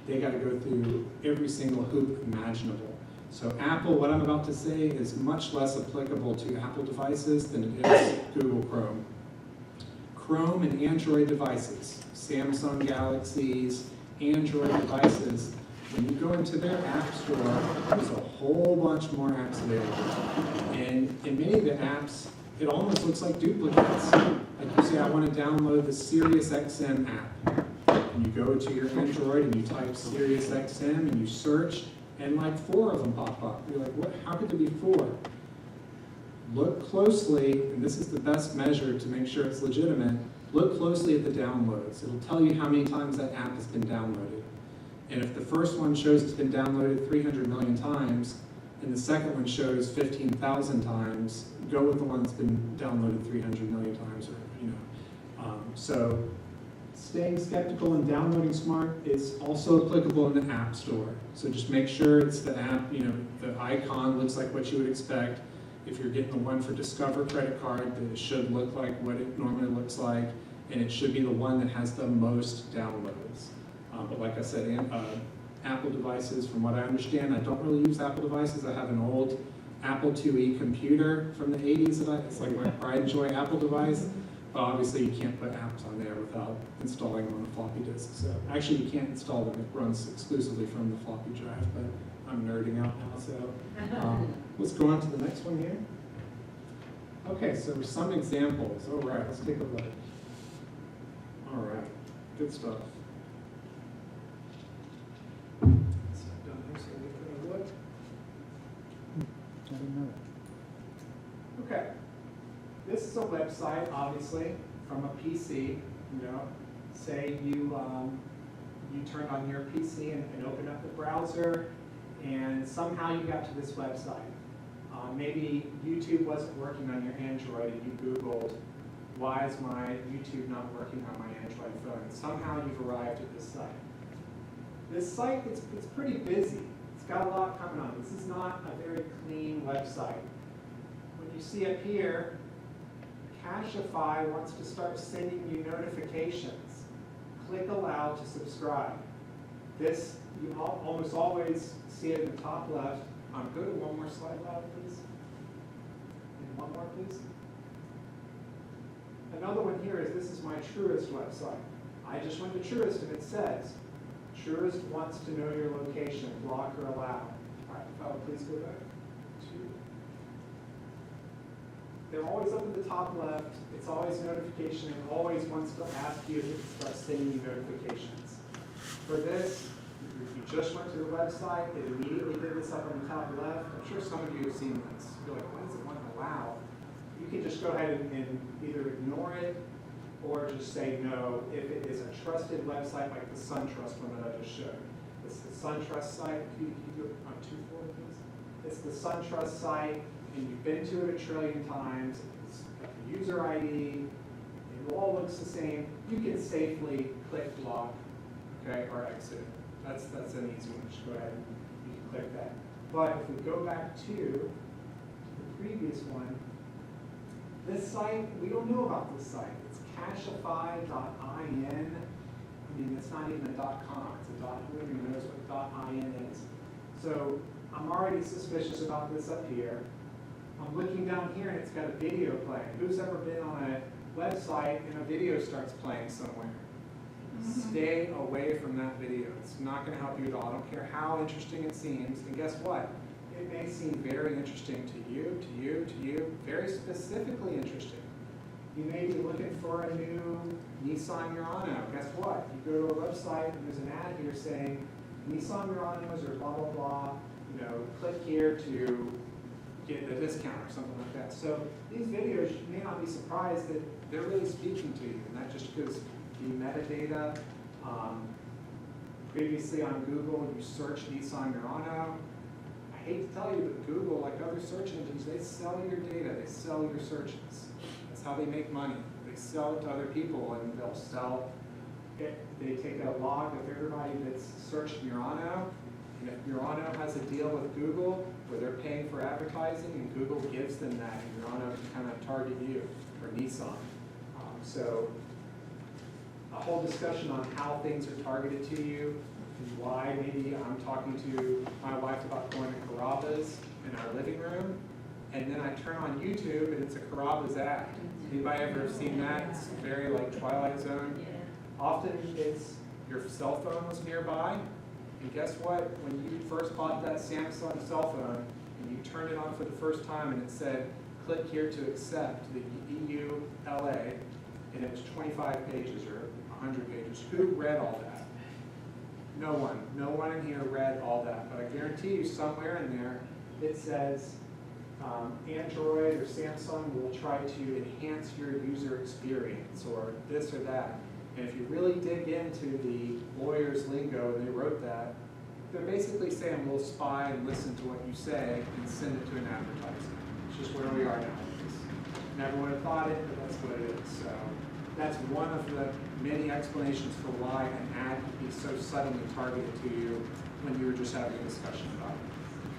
Speaker 1: they got to go through every single hoop imaginable. So Apple, what I'm about to say, is much less applicable to Apple devices than it is Google Chrome. Chrome and Android devices, Samsung Galaxies, Android devices, when you go into their app store, there's a whole bunch more apps available. And in many of the apps, it almost looks like duplicates. Like you say, I want to download the SiriusXM app. And you go to your Android and you type SiriusXM and you search, and like 4 of them pop up. You're like, what? How could there be 4? Look closely, and this is the best measure to make sure it's legitimate. Look closely at the downloads. It'll tell you how many times that app has been downloaded. And if the first one shows it's been downloaded 300 million times, and the second one shows 15,000 times, go with the one that's been downloaded 300 million times, or so staying skeptical and downloading smart is also applicable in the App Store. So just make sure it's the app, the icon looks like what you would expect. If you're getting the one for Discover credit card, then it should look like what it normally looks like, and it should be the one that has the most downloads. But like I said, Apple devices, from what I understand, I don't really use Apple devices. I have an old Apple IIe computer from the 80s it's like my pride and joy Apple device. But obviously you can't put apps on there without installing them on a floppy disk. So actually you can't install them. It runs exclusively from the floppy drive, but I'm nerding out now. So let's go on to the next one here. Okay, so some examples. All right, let's take a look. All right, good stuff. Okay, this is a website, obviously, from a PC. Say you turned on your PC and opened up the browser, and somehow you got to this website. Maybe YouTube wasn't working on your Android, and you Googled, why is my YouTube not working on my Android phone? And somehow you've arrived at this site. This site, it's pretty busy. It's got a lot coming on. This is not a very clean website. When you see up here, Cashify wants to start sending you notifications. Click allow to subscribe. This, you almost always see it in the top left. Go to one more slide, Bob, please. And one more, please. Another one here is, this is my Truist website. I just went to Truist and it says, Truist wants to know your location, block or allow. All right, please go back. They're always up at the top left. It's always notification and always wants to ask you if it starts sending you notifications. For this, you just went to the website. It immediately did this up on the top left. I'm sure some of you have seen this. You're like, why does it want to allow? You can just go ahead and either ignore it or just say no if it is a trusted website like the SunTrust one that I just showed. It's the SunTrust site. Can you go on 2 forward, please? It's the SunTrust site, and you've been to it a trillion times. It's got the user ID. It all looks the same. You can safely click block, okay, or exit. That's an easy one. Just go ahead and you can click that. But if we go back to the previous one, this site, we don't know about this site. It's cashify.in. I mean, it's not even a .com. It's a .com. Who even knows what .in is? So I'm already suspicious about this up here. I'm looking down here and it's got a video playing. Who's ever been on a website and a video starts playing somewhere? Stay away from that video. It's not going to help you at all. I don't care how interesting it seems. And guess what? It may seem very interesting to you, very specifically interesting. You may be looking for a new Nissan Murano. Guess what? You go to a website and there's an ad here saying Nissan Muranos or blah, blah, blah. Click here to get a discount or something like that. So these videos, you may not be surprised that they're really speaking to you, and that just goes the metadata. Previously on Google, you search Nissan Murano. I hate to tell you, but Google, like other search engines, they sell your data, they sell your searches. That's how they make money. They sell it to other people, and they'll sell it. They take a log of everybody that's searched Murano, and if Murano has a deal with Google where they're paying for advertising, and Google gives them that, and Murano can kind of target you, or Nissan. So a whole discussion on how things are targeted to you, and why maybe I'm talking to my wife about going to Carrabba's in our living room, and then I turn on YouTube and it's a Carrabba's ad. Anybody ever seen that? It's very like Twilight Zone. Often it's your cell phone was nearby, and guess what? When you first bought that Samsung cell phone, and you turned it on for the first time, and it said, click here to accept the EU LA, and it was 25 pages or 100 pages. Who read all that? No one. No one in here read all that. But I guarantee you somewhere in there it says Android or Samsung will try to enhance your user experience or this or that. And if you really dig into the lawyer's lingo and they wrote that, they're basically saying we'll spy and listen to what you say and send it to an advertisement. It's just where we are nowadays. Never would have thought it, but that's what it is. So that's one of the many explanations for why an ad could be so suddenly targeted to you when you were just having a discussion about it.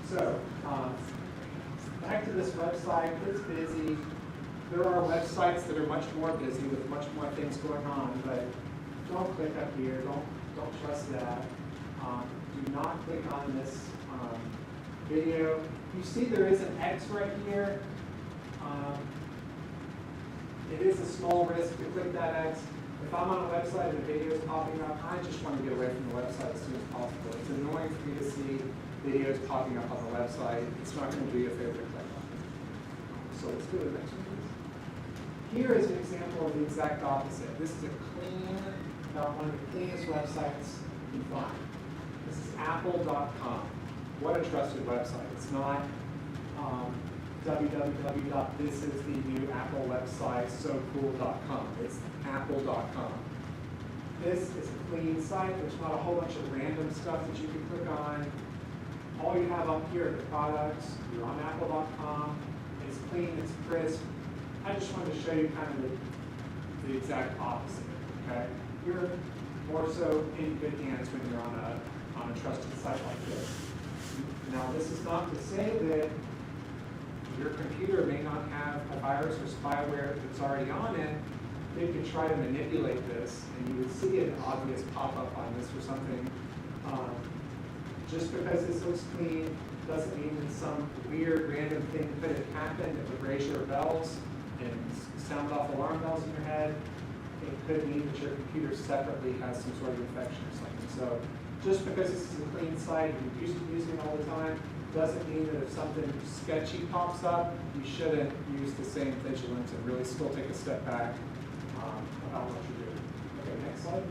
Speaker 1: So, back to this website, it's busy. There are websites that are much more busy with much more things going on, but don't click up here, don't trust that. Do not click on this video. You see there is an X right here. It is a small risk to click that X. If I'm on a website and a video is popping up, I just want to get away from the website as soon as possible. It's annoying for me to see videos popping up on the website. It's not going to do you a favor to click on it. So let's do the next one, please. Here is an example of the exact opposite. This is a clean, about one of the cleanest websites you can find. This is apple.com. What a trusted website. It's not www.thisisthenewapple.website.socool.com. It's apple.com. This is a clean site. There's not a whole bunch of random stuff that you can click on. All you have up here are the products. You're on apple.com. It's clean, it's crisp. I just wanted to show you kind of the exact opposite, okay? You're more so in good hands when you're on a trusted site like this. Now, this is not to say that your computer may not have a virus or spyware that's already on it. They could try to manipulate this, and you would see an obvious pop-up on this or something. Just because this looks clean doesn't mean that some weird random thing could have happened that would raise your bells and sound off alarm bells in your head. It could mean that your computer separately has some sort of infection or something. So just because this is a clean site and you're used to using it all the time, doesn't mean that if something sketchy pops up, you shouldn't use the same vigilance and really still take a step back about what you're doing. Okay, next slide.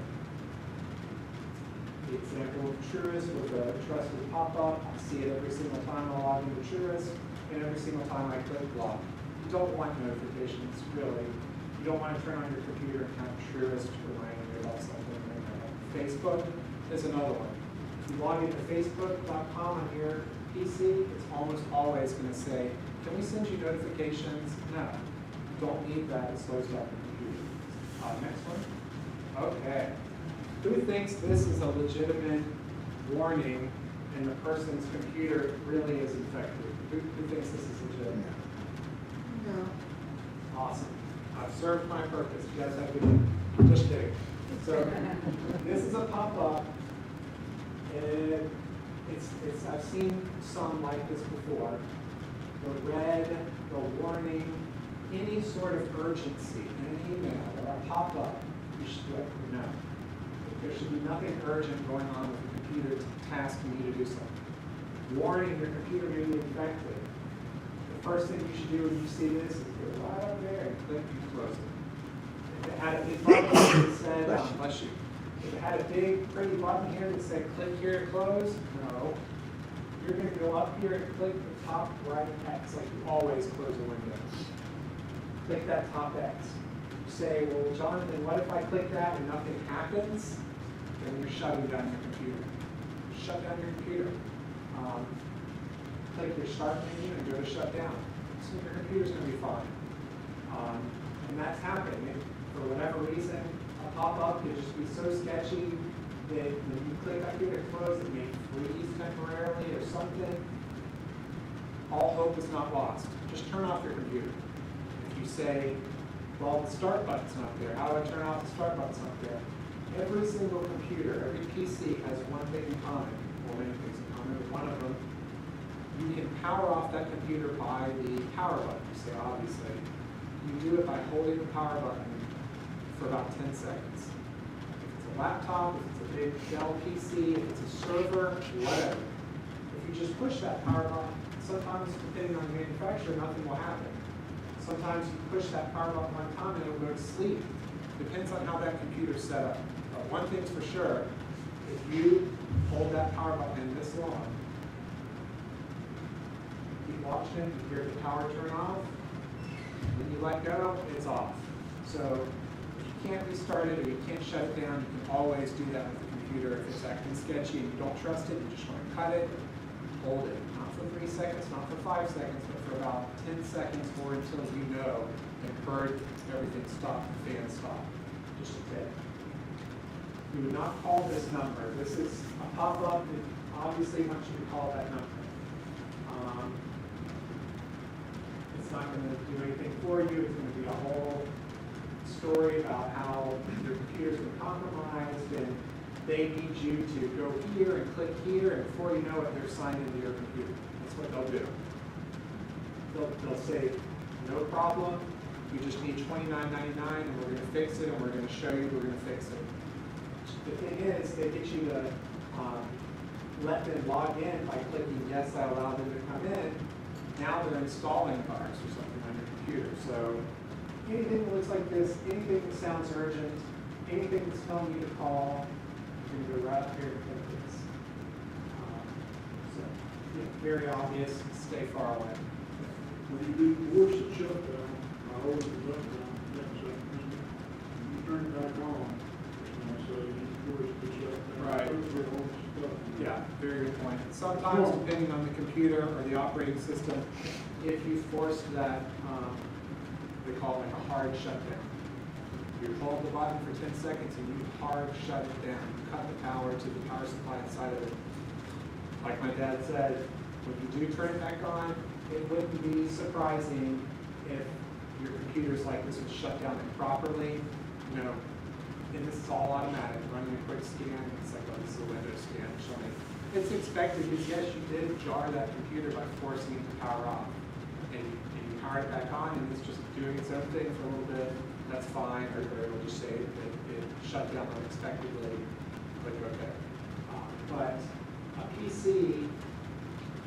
Speaker 1: The example of Truist with a trusted pop-up. I see it every single time I log into Truist, and every single time I click log. You don't want notifications, really. You don't want to turn on your computer and have Truist reminding you about something like that. Facebook is another one. If you log into facebook.com on your PC, it's almost always going to say, can we send you notifications? No. You don't need that. It slows down your computer. Next one. Okay. Who thinks this is a legitimate warning and the person's computer really is infected? Who thinks this is legitimate?
Speaker 4: No.
Speaker 1: Awesome. I've served my purpose. You guys have to just kidding. So this is a pop-up. I've seen some like this before. The red, the warning, any sort of urgency in an email or a pop-up, you should let them know. There should be nothing urgent going on with the computer tasking you to do something. Warning your computer may be infected. The first thing you should do when you see this is go right up there and click and close it. If it had a big button that said, bless you. If it had a big pretty button here that said click here to close, no. You're going to go up here and click the top right X like you always close a window. Click that top X. You say, well, Jonathan, what if I click that and nothing happens? Then you're shutting down your computer. Shut down your computer. Click your start menu and go to shut down. So your computer's going to be fine. And that's happening. For whatever reason, a pop-up could just be so sketchy that when you click up here to close, it may freeze temporarily or something. All hope is not lost. Just turn off your computer. If you say, well, the start button's not there. How do I turn off the start button's not there? Every single computer, every PC has one thing in common, or many things in common. One of them, you can power off that computer by the power button. You say, obviously. You do it by holding the power button for about 10 seconds. If it's a laptop, if it's a big Dell PC, if it's a server, whatever. If you just push that power button, sometimes depending on the manufacturer, nothing will happen. Sometimes you push that power button one time and it'll go to sleep. Depends on how that computer's set up. But one thing's for sure, if you hold that power button in this long, keep watching it, you hear the power turn off, when you let go, it's off. So if you can't restart it or you can't shut it down, you can always do that with the computer. If it's acting sketchy and you don't trust it, you just want to cut it, hold it. Not for 3 seconds, not for 5 seconds, but for about 10 seconds or until you know and heard everything stop, the fan stop. Just a tip. You would not call this number. This is a pop-up that obviously wants you to call that number. It's not going to do anything for you. It's going to be a whole story about how their computers were compromised and they need you to go here and click here, and before you know it, they're signed into your computer. That's what they'll do. They'll say, no problem, you just need $29.99 and we're going to fix it and we're going to show you we're going to fix it. The thing is, they get you to let them log in by clicking yes, I allow them to come in. Now they're installing virus or something on your computer. So anything that looks like this, anything that sounds urgent, anything that's telling you to call, you're going to go right up here and click this. So very obvious, stay far away.
Speaker 5: When you do force the shutdown, I hold the button down, that's you turn it back on, and so you force the shutdown.
Speaker 1: Right.
Speaker 5: For all the stuff.
Speaker 1: Yeah, very good point. Sometimes, depending on the computer or the operating system, if you force that, they call it like a hard shutdown. You hold the button for 10 seconds and you hard shut it down. You cut the power to the power supply inside of it. Like my dad said, when you do turn it back on, it wouldn't be surprising if your computer's like this was shut down improperly. You know, and this is all automatic, running a quick scan. It's like, oh, this is a Windows scan showing. It's expected because yes, you did jar that computer by forcing it to power off. And you power it back on and it's just doing its own thing for a little bit. That's fine, or it'll just say it shut down unexpectedly. Click OK. But a PC,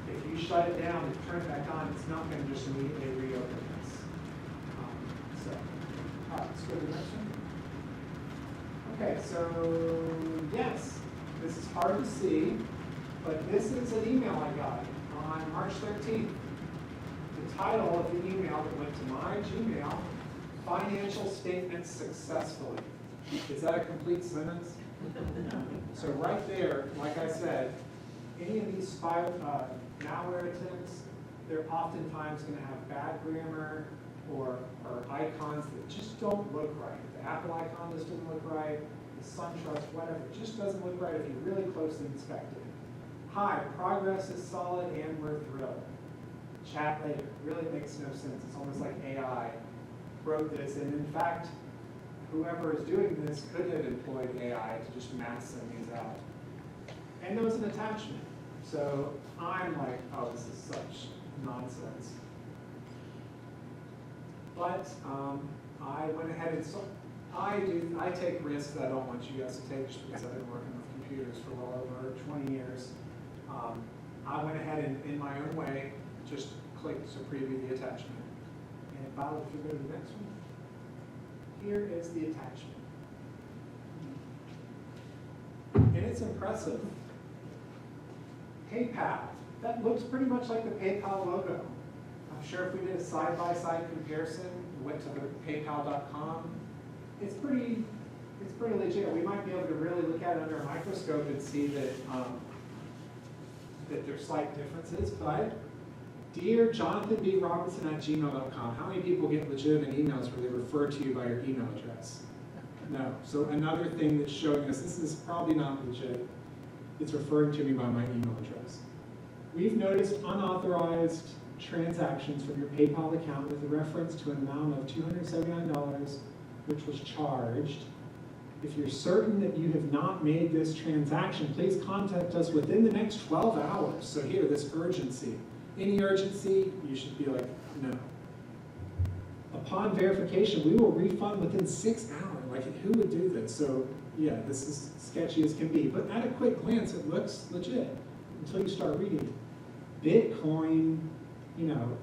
Speaker 1: if you shut it down and turn it back on, it's not going to just immediately reopen this. All right, let's go to the next one. Okay, so yes, this is hard to see, but this is an email I got on March 13th. The title of the email that went to my Gmail, Financial Statements Successfully. Is that a complete sentence? So right there, like I said, any of these malware attempts, they're oftentimes going to have bad grammar or icons that just don't look right. The Apple icon just doesn't look right, the SunTrust, whatever, it just doesn't look right if you really closely inspect it. Hi, progress is solid and we're thrilled. Chat later, really makes no sense. It's almost like AI wrote this, and in fact, whoever is doing this could have employed AI to just mass send these out. And there was an attachment. So I'm like, oh, this is such nonsense. But I went ahead and I take risks that I don't want you guys to take just because I've been working with computers for well over 20 years. I went ahead and, in my own way, just clicked to preview the attachment. And Bob, if you go to the next one, here is the attachment. And it's impressive. PayPal, that looks pretty much like the PayPal logo. I'm sure if we did a side-by-side comparison, went to the PayPal.com, it's pretty legit. We might be able to really look at it under a microscope and see that that there's slight differences. But dear Jonathan B. Robertson at gmail.com, how many people get legitimate emails where they refer to you by your email address? No. So another thing that's showing us this is probably not legit. It's referring to me by my email address. We've noticed unauthorized transactions from your PayPal account with a reference to an amount of $279, which was charged. If you're certain that you have not made this transaction, please contact us within the next 12 hours. So here, this urgency. Any urgency, you should be like, no. Upon verification, we will refund within 6 hours. Like, who would do this? So yeah, this is sketchy as can be. But at a quick glance, it looks legit until you start reading. Bitcoin, you know,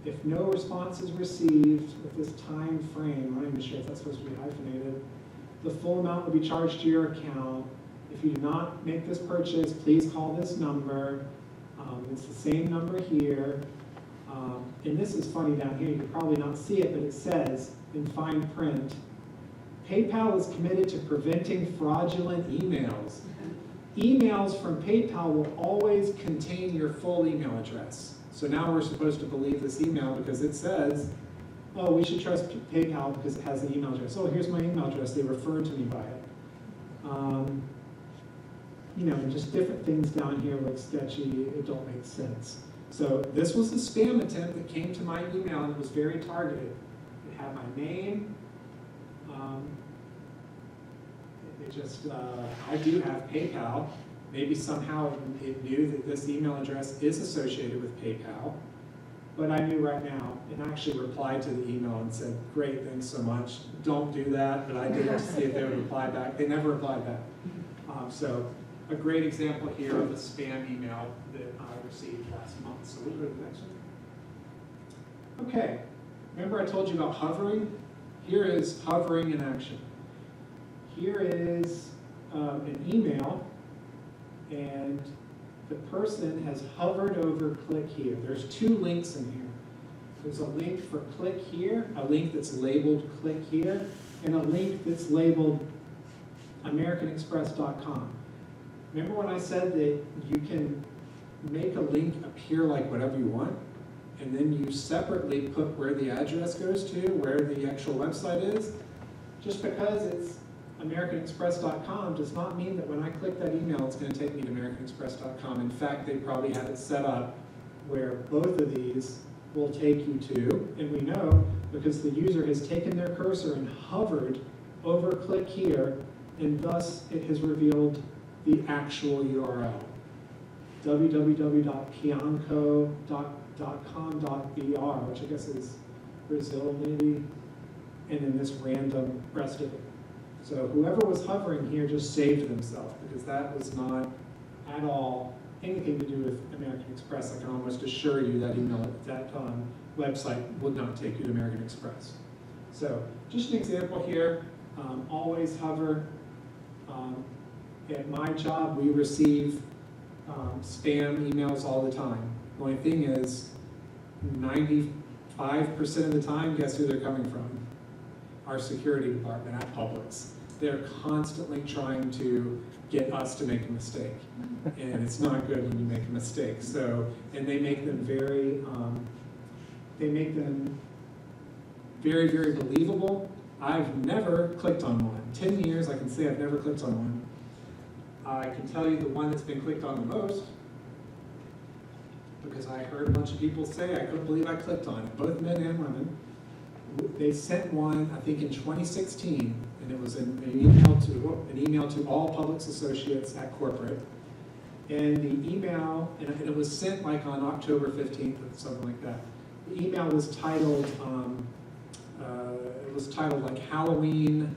Speaker 1: if no response is received with this time frame, I'm not even sure if that's supposed to be hyphenated, the full amount will be charged to your account. If you do not make this purchase, please call this number. It's the same number here. And this is funny down here, you can probably not see it, but it says in fine print, PayPal is committed to preventing fraudulent emails. Emails from PayPal will always contain your full email address. So now we're supposed to believe this email because it says, oh, we should trust PayPal because it has an email address. Oh, here's my email address, they referred to me by it. You know, and just different things down here look sketchy, it don't make sense. So this was a spam attempt that came to my email and it was very targeted. It had my name. I do have PayPal. Maybe somehow it knew that this email address is associated with PayPal. But I knew right now, and actually replied to the email and said, great, thanks so much. Don't do that, but I did it to see if they would reply back. They never replied back. So a great example here of a spam email that I received last month. So we'll go to the next one. Okay, remember I told you about hovering? Here is hovering in action. Here is an email, and the person has hovered over click here. There's two links in here. There's a link for click here, a link that's labeled click here, and a link that's labeled AmericanExpress.com. Remember when I said that you can make a link appear like whatever you want, and then you separately put where the address goes to, where the actual website is? Just because it's AmericanExpress.com does not mean that when I click that email, it's going to take me to AmericanExpress.com. In fact, they probably have it set up where both of these will take you to, and we know because the user has taken their cursor and hovered over click here, and thus it has revealed the actual URL, www.pianco.com.br, which I guess is Brazil maybe, and then this random rest of it. So whoever was hovering here just saved themselves because that was not at all anything to do with American Express. I can almost assure you that that website would not take you to American Express. So just an example here, always hover. At my job, we receive spam emails all the time. The only thing is, 95% of the time, guess who they're coming from? Our security department at Publix. They're constantly trying to get us to make a mistake. And it's not good when you make a mistake. So, and they make them very, very believable. I've never clicked on one. 10 years, I can say I've never clicked on one. I can tell you the one that's been clicked on the most, because I heard a bunch of people say I couldn't believe I clicked on it, both men and women. They sent one, I think in 2016, and it was an email to all Publix associates at corporate. And the email, and it was sent like on October 15th or something like that. The email was titled, like Halloween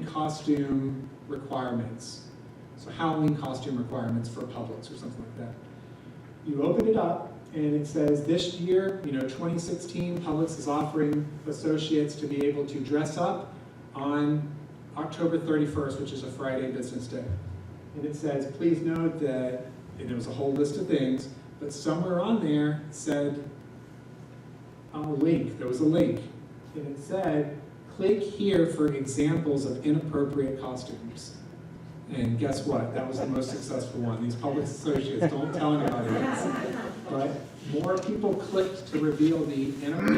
Speaker 1: costume requirements. So Halloween costume requirements for Publix or something like that. You open it up and it says this year, 2016, Publix is offering associates to be able to dress up on October 31st, which is a Friday business day. And it says, please note that, and there was a whole list of things, but somewhere on there said a link, there was a link, and it said, click here for examples of inappropriate costumes. And guess what? That was the most successful one. These Publix associates, don't tell anybody else. But more people clicked to reveal the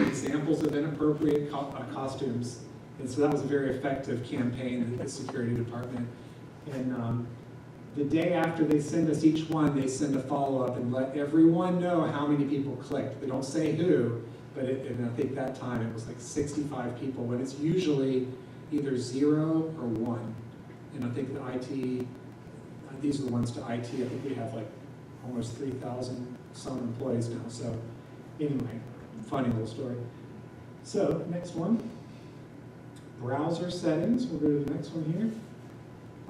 Speaker 1: examples of inappropriate costumes. And so that was a very effective campaign at the security department. And the day after they send us each one, they send a follow-up and let everyone know how many people clicked. They don't say who, but and I think that time it was like 65 people, when it's usually either 0 or 1. And I think the IT, these are the ones to IT, I think we have like almost 3,000 some employees now. So anyway, funny little story. So next one. browser settings. We'll go to the next one here.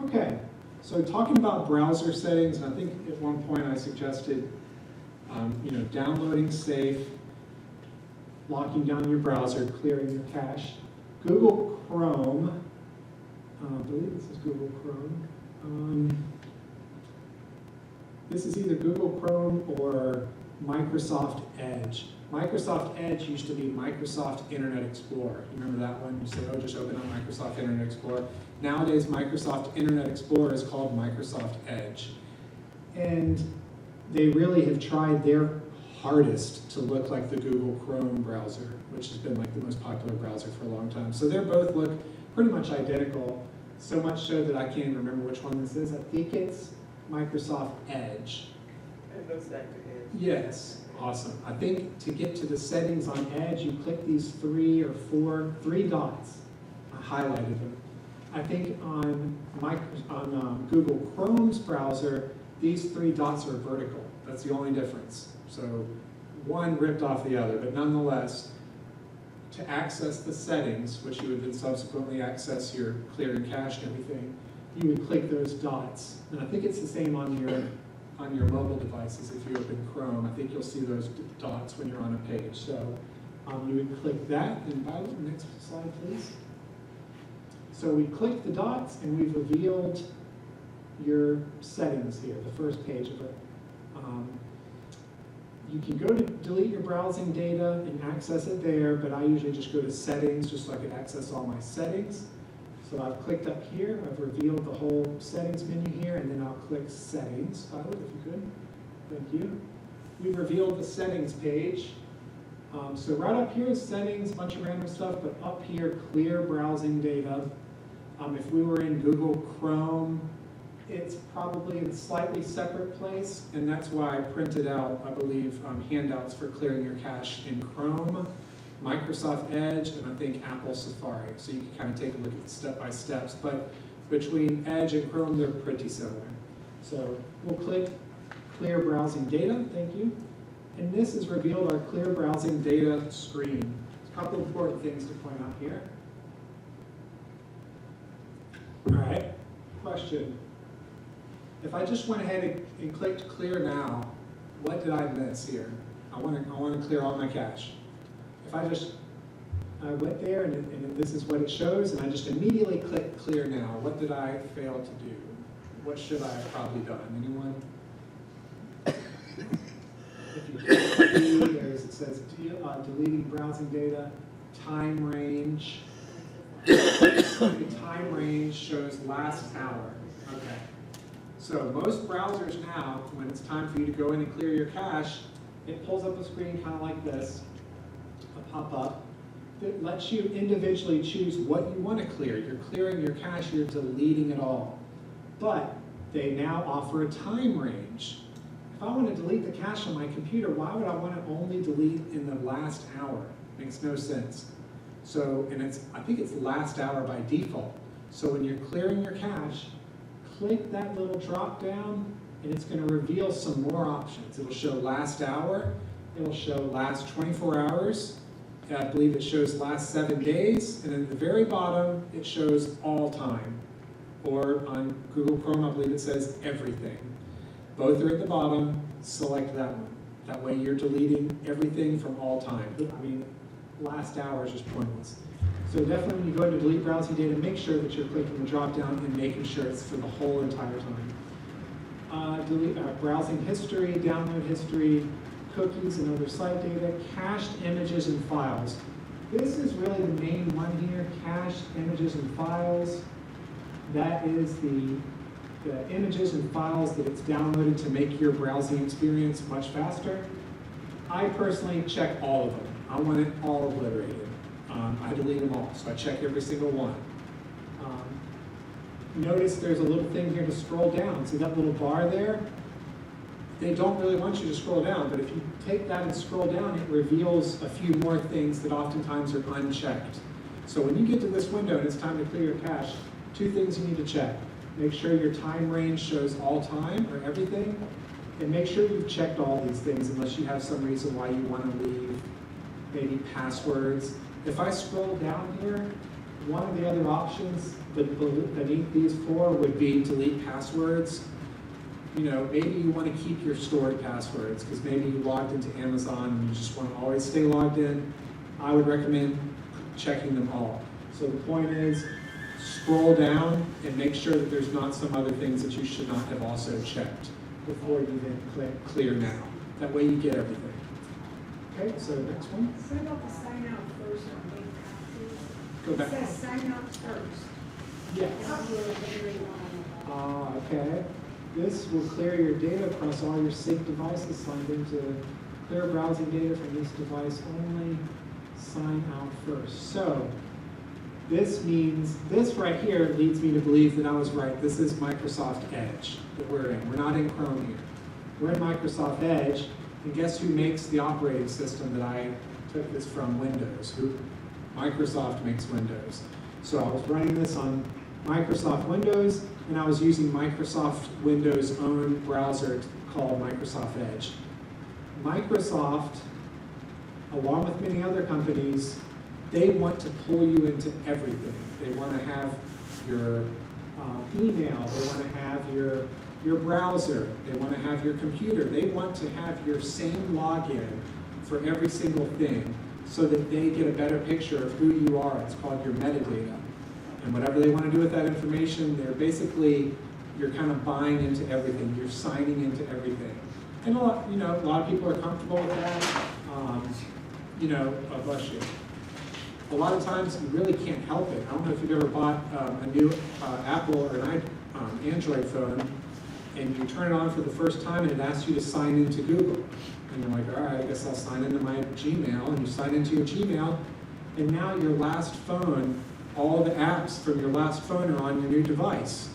Speaker 1: Okay, so talking about browser settings, and I think at one point I suggested, downloading safe, locking down your browser, clearing your cache. Google Chrome, I believe this is Google Chrome. This is either Google Chrome or Microsoft Edge. Microsoft Edge used to be Microsoft Internet Explorer. You remember that one? You said, oh, just open up Microsoft Internet Explorer. Nowadays, Microsoft Internet Explorer is called Microsoft Edge. And they really have tried their hardest to look like the Google Chrome browser, which has been like the most popular browser for a long time. So they both look pretty much identical, so much so that I can't even remember which one this is. I think it's Microsoft Edge.
Speaker 6: It looks like it is.
Speaker 1: Yes, awesome. I think to get to the settings on Edge, you click these three dots. I highlighted them. I think on Google Chrome's browser, these three dots are vertical. That's the only difference. So one ripped off the other, but nonetheless, to access the settings, which you would then subsequently access your clear and cache and everything, you would click those dots. And I think it's the same on your mobile devices. If you open Chrome, I think you'll see those dots when you're on a page. So you would click that, and Violet, next slide, please. So we click the dots, and we've revealed your settings here, the first page of it. You can go to delete your browsing data and access it there, but I usually just go to settings just so I can access all my settings. So I've clicked up here, I've revealed the whole settings menu here, and then I'll click settings. Violet, if you could. Thank you. We've revealed the settings page. So right up here is settings, a bunch of random stuff, but up here, clear browsing data. If we were in Google Chrome, it's probably in a slightly separate place, and that's why I printed out, I believe, handouts for clearing your cache in Chrome, Microsoft Edge, and I think Apple Safari. So you can kind of take a look at the step-by-steps, but between Edge and Chrome, they're pretty similar. So we'll click Clear Browsing Data, thank you. And this has revealed our Clear Browsing Data screen. A couple of important things to point out here. All right, question. If I just went ahead and clicked Clear Now, what did I miss here? I want to clear all my cache. If I went there and this is what it shows, and I just immediately click Clear Now, what did I fail to do? What should I have probably done? Anyone? If you click D, it says deleting browsing data, time range. The time range shows last hour. Okay. So most browsers now, when it's time for you to go in and clear your cache, it pulls up a screen kind of like this, a pop-up, that lets you individually choose what you want to clear. You're clearing your cache, you're deleting it all. But they now offer a time range. If I want to delete the cache on my computer, why would I want to only delete in the last hour? Makes no sense. So, and I think it's last hour by default. So when you're clearing your cache, click that little drop down, and it's going to reveal some more options. It'll show last hour, it'll show last 24 hours, I believe it shows last 7 days, and then at the very bottom, it shows all time. Or on Google Chrome, I believe it says everything. Both are at the bottom, select that one. That way you're deleting everything from all time. I mean, last hour is just pointless. So definitely when you go to delete browsing data, make sure that you're clicking the drop down and making sure it's for the whole entire time. Delete browsing history, download history, cookies and other site data, cached images and files. This is really the main one here, cached images and files. That is the images and files that it's downloaded to make your browsing experience much faster. I personally check all of them. I want it all obliterated. I delete them all, so I check every single one. Notice there's a little thing here to scroll down. See that little bar there? They don't really want you to scroll down, but if you take that and scroll down, it reveals a few more things that oftentimes are unchecked. So when you get to this window and it's time to clear your cache, 2 things you need to check. Make sure your time range shows all time or everything, and make sure you've checked all these things unless you have some reason why you want to leave maybe passwords. If I scroll down here, one of the other options beneath these four would be delete passwords. You know, maybe you want to keep your stored passwords because maybe you logged into Amazon and you just want to always stay logged in. I would recommend checking them all. So the point is, scroll down and make sure that there's not some other things that you should not have also checked before you then click clear now. That way you get everything. Okay, so next one.
Speaker 7: What about the sign out first on big copies?
Speaker 1: Go back.
Speaker 7: It says sign out first.
Speaker 1: Yes.
Speaker 7: That's where everybody wants.
Speaker 1: Okay. This will clear your data across all your sync devices signed into clear browsing data from this device only. Sign out first. So this means, this right here leads me to believe that I was right. This is Microsoft Edge that we're in. We're not in Chrome here. We're in Microsoft Edge, and guess who makes the operating system that I took this from? Windows. Microsoft makes Windows. So I was running this on Microsoft Windows, and I was using Microsoft Windows' own browser called Microsoft Edge. Microsoft, along with many other companies, they want to pull you into everything. They want to have your email, they want to have your browser, they want to have your computer. They want to have your same login for every single thing so that they get a better picture of who you are. It's called your metadata. And whatever they want to do with that information, they're basically, you're kind of buying into everything. You're signing into everything. And a lot of people are comfortable with that. Bless you. A lot of times you really can't help it. I don't know if you've ever bought a new Apple or an Android phone, and you turn it on for the first time and it asks you to sign into Google. And you're like, all right, I guess I'll sign into my Gmail. And you sign into your Gmail, and now your last phone, all the apps from your last phone are on your new device.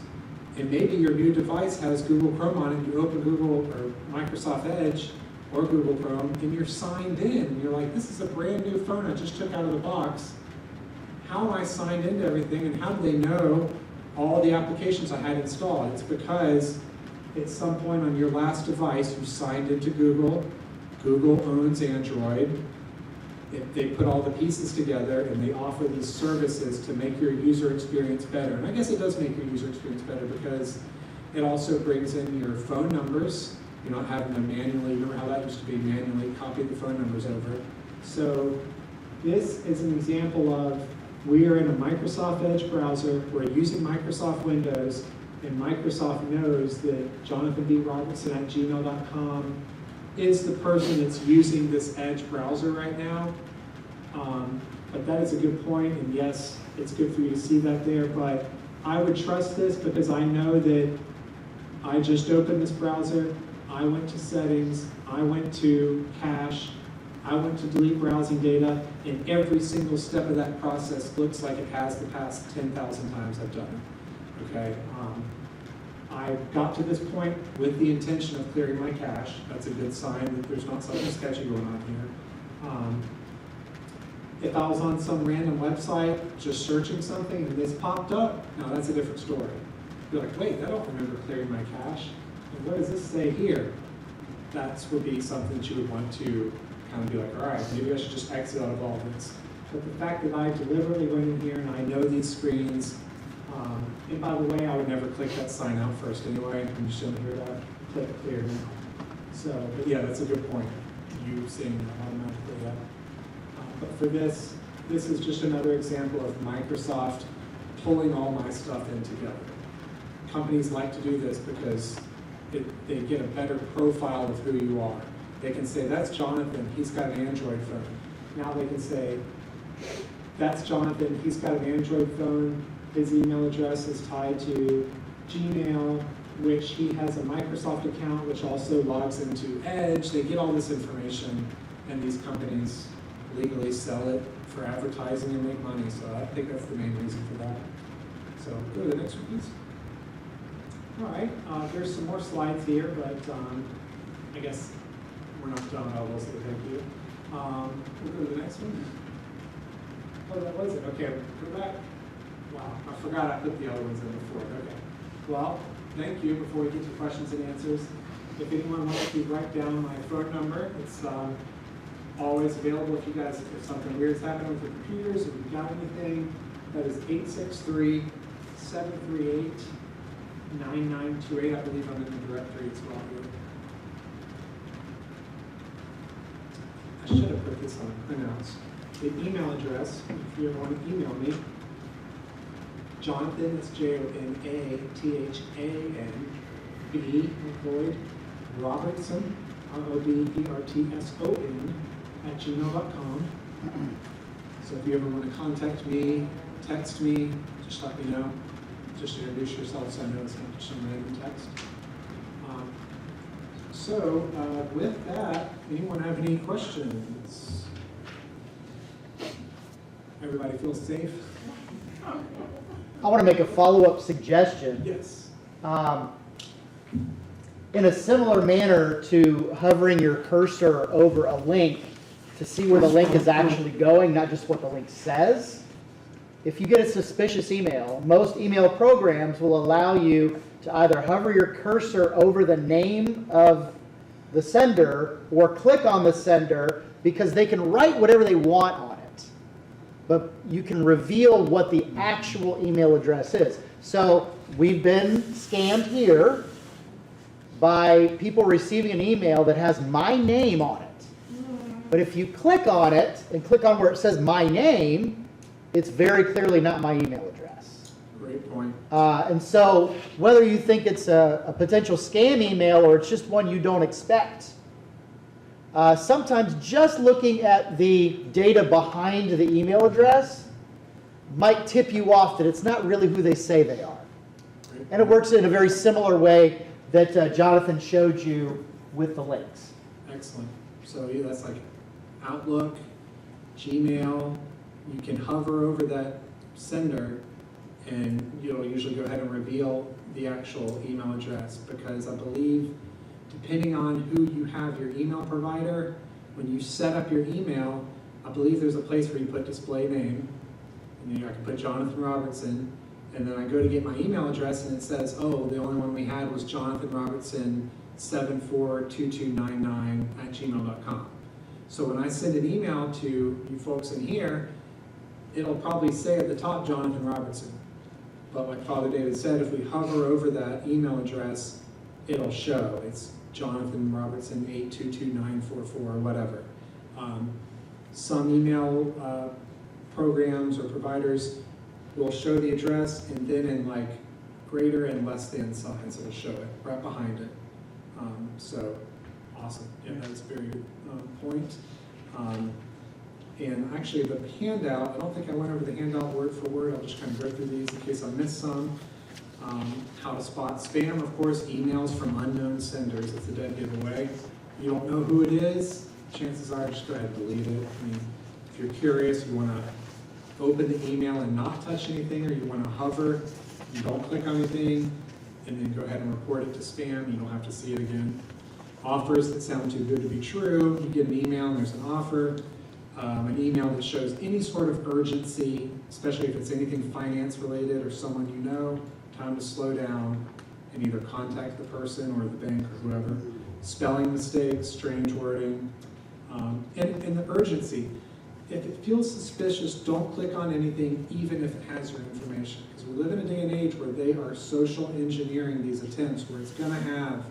Speaker 1: And maybe your new device has Google Chrome on it, you open Google or Microsoft Edge or Google Chrome, and you're signed in. And you're like, this is a brand new phone I just took out of the box. How am I signed into everything, and how do they know all the applications I had installed? It's because at some point on your last device, you signed into Google. Google owns Android. They put all the pieces together and they offer these services to make your user experience better. And I guess it does make your user experience better because it also brings in your phone numbers. You're not having to manually, remember how that used to be, manually copy the phone numbers over. So this is an example of, we are in a Microsoft Edge browser, we're using Microsoft Windows, and Microsoft knows that Jonathan B. Robertson at gmail.com is the person that's using this Edge browser right now. But that is a good point, and yes, it's good for you to see that there, but I would trust this because I know that I just opened this browser, I went to settings, I went to cache, I went to delete browsing data, and every single step of that process looks like it has the past 10,000 times I've done it, okay? I got to this point with the intention of clearing my cache. That's a good sign that there's not something sketchy going on here. If I was on some random website just searching something and this popped up, now that's a different story. You're like, wait, I don't remember clearing my cache. And what does this say here? That would be something that you would want to kind of be like, all right, maybe I should just exit out of all this. But the fact that I deliberately went in here and I know these screens, and by the way, I would never click that sign out first anyway. I'm just showing here that. Click clear now. So, but yeah, that's a good point. You seeing that automatically, yeah. But for this is just another example of Microsoft pulling all my stuff in together. Companies like to do this because they get a better profile of who you are. They can say, that's Jonathan, he's got an Android phone. Now they can say, that's Jonathan, he's got an Android phone, his email address is tied to Gmail, which he has a Microsoft account, which also logs into Edge. They get all this information, and these companies legally sell it for advertising and make money. So I think that's the main reason for that. So go to the next one, please. All right, there's some more slides here, but I guess we're not done all those, so thank you. We'll go to the next one. Oh, that was it. Okay, go back. Wow, I forgot I put the other ones in before. Okay. Well, thank you. Before we get to questions and answers, if anyone wants to write down my phone number, it's always available if you guys, if something weird's happening with your computers, if you've got anything, That is 863-738-9928. I believe I'm in the directory as well here. I should have put this on printouts. The email address, if you want to email me, Jonathan, it's JONATHAN, B, Lloyd, Robertson, ROBERTSON, @gmail.com. So if you ever want to contact me, text me, just let me know. Just introduce yourself so I know it's not just some random text. With that, anyone have any questions? Everybody feel safe?
Speaker 8: I want to make a follow-up suggestion.
Speaker 1: Yes.
Speaker 8: In a similar manner to hovering your cursor over a link to see where the link is actually going, not just what the link says. If you get a suspicious email, most email programs will allow you to either hover your cursor over the name of the sender or click on the sender, because they can write whatever they want on it. But you can reveal what the actual email address is. So we've been scammed here by people receiving an email that has my name on it. But if you click on it and click on where it says my name, it's very clearly not my email address.
Speaker 1: Great point.
Speaker 8: And so whether you think it's a potential scam email or it's just one you don't expect, sometimes just looking at the data behind the email address might tip you off that it's not really who they say they are.
Speaker 1: Great.
Speaker 8: And it works in a very similar way that Jonathan showed you with the links.
Speaker 1: Excellent. So yeah, that's like Outlook, Gmail. You can hover over that sender and you'll usually go ahead and reveal the actual email address, because I believe depending on who you have your email provider, when you set up your email, I believe there's a place where you put display name, and then I can put Jonathan Robertson, and then I go to get my email address and it says, oh, the only one we had was Jonathan Robertson 742299 @gmail.com. So when I send an email to you folks in here, it'll probably say at the top Jonathan Robertson. But like Father David said, if we hover over that email address, it'll show. It's Jonathan Robertson 8229944 or whatever. Some email programs or providers will show the address, and then in like greater and less than signs, it'll show it right behind it. So awesome. Yeah, that's a very good point. And actually the handout, I don't think I went over the handout word for word. I'll just kind of go through these in case I missed some. How to spot spam, of course, emails from unknown senders. It's a dead giveaway. You don't know who it is, chances are just go ahead and delete it. I mean, if you're curious, you want to open the email and not touch anything, or you want to hover, you don't click on anything, and then go ahead and report it to spam. You don't have to see it again. Offers that sound too good to be true. You get an email and there's an offer. An email that shows any sort of urgency, especially if it's anything finance related or someone you know, time to slow down and either contact the person or the bank or whoever. Spelling mistakes, strange wording, and the urgency. If it feels suspicious, don't click on anything, even if it has your information. Because we live in a day and age where they are social engineering these attempts, where it's going to have,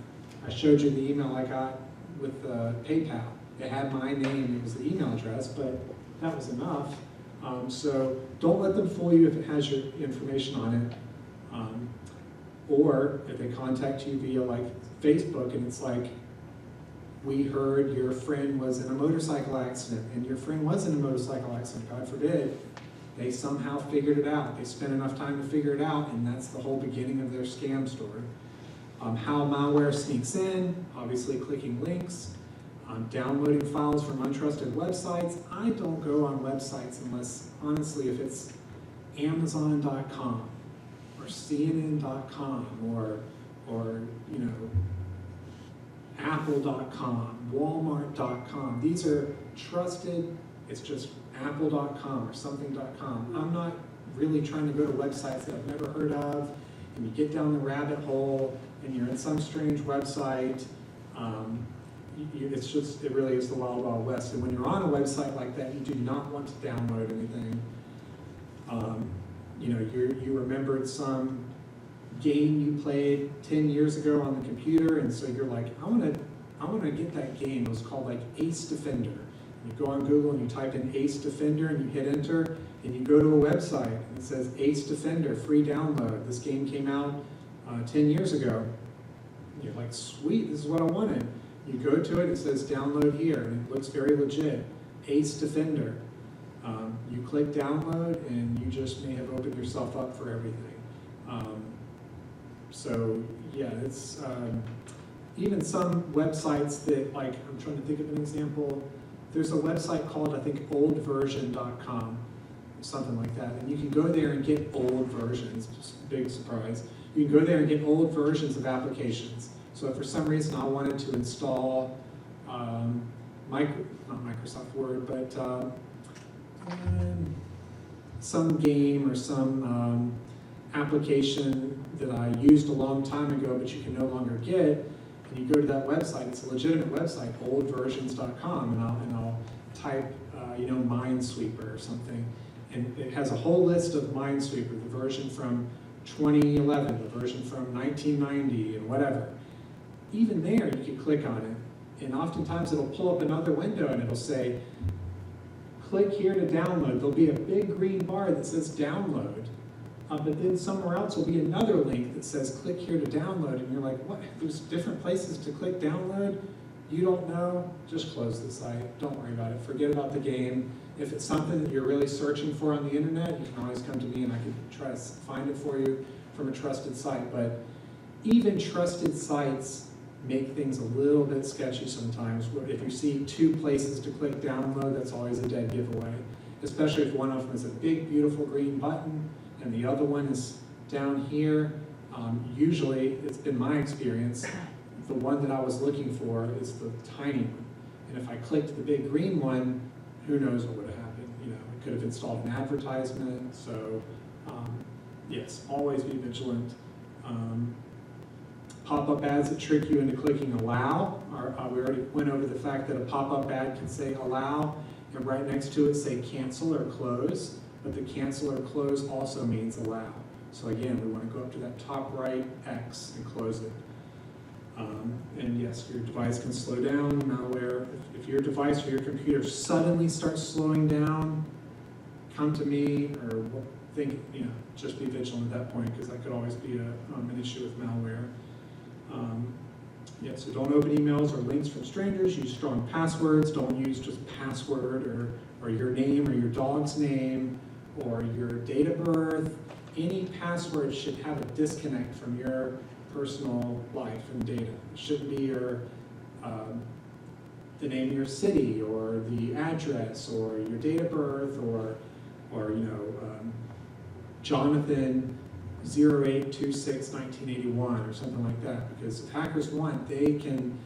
Speaker 1: I showed you the email I got with PayPal. It had my name, it was the email address, but that was enough. So don't let them fool you if it has your information on it. Or if they contact you via like Facebook and it's like, we heard your friend was in a motorcycle accident, and your friend was in a motorcycle accident, God forbid. They somehow figured it out. They spent enough time to figure it out, and that's the whole beginning of their scam story. How malware sneaks in, obviously clicking links. Downloading files from untrusted websites. I don't go on websites unless, honestly, if it's Amazon.com or CNN.com or you know, Apple.com, Walmart.com. These are trusted. It's just Apple.com or something.com. I'm not really trying to go to websites that I've never heard of, and you get down the rabbit hole and you're in some strange website. It's just, it really is the wild, wild west. And when you're on a website like that, you do not want to download anything. you know, you remembered some game you played 10 years ago on the computer, and so you're like, I want to get that game. It was called like Ace Defender. You go on Google and you type in Ace Defender and you hit enter, and you go to a website and it says Ace Defender, free download. This game came out 10 years ago. And you're like, sweet, this is what I wanted. You go to it, it says download here, and it looks very legit. Ace Defender. You click download, and you just may have opened yourself up for everything. So yeah, it's even some websites that, like, I'm trying to think of an example. There's a website called, I think, oldversion.com, something like that. And you can go there and get old versions, just big surprise. You can go there and get old versions of applications. So if for some reason I wanted to install, not Microsoft Word, but some game or some application that I used a long time ago, but you can no longer get, and you go to that website, it's a legitimate website, oldversions.com, and I'll type, Minesweeper or something, and it has a whole list of Minesweeper, the version from 2011, the version from 1990, and whatever. Even there, you can click on it, and oftentimes it'll pull up another window, and it'll say, click here to download. There'll be a big green bar that says download. But then somewhere else will be another link that says click here to download, and you're like, what? There's different places to click download? You don't know? Just close the site. Don't worry about it. Forget about the game. If it's something that you're really searching for on the internet, you can always come to me and I can try to find it for you from a trusted site. But even trusted sites make things a little bit sketchy sometimes. If you see two places to click download, that's always a dead giveaway, especially if one of them is a big, beautiful green button and the other one is down here. Usually, it's been my experience, the one that I was looking for is the tiny one. And if I clicked the big green one, who knows what would have happened. You know, I could have installed an advertisement. So yes, always be vigilant. Pop-up ads that trick you into clicking allow. We already went over the fact that a pop-up ad can say allow, and right next to it say cancel or close, but the cancel or close also means allow. So again, we want to go up to that top right X and close it. And yes, your device can slow down. Malware, if your device or your computer suddenly starts slowing down, come to me, or think, just be vigilant at that point, because that could always be an issue with malware. So don't open emails or links from strangers. Use strong passwords. Don't use just password or your name or your dog's name or your date of birth. Any password should have a disconnect from your personal life and data. It shouldn't be your the name of your city or the address or your date of birth or Jonathan 08/26/1981 or something like that, because if hackers want, they can,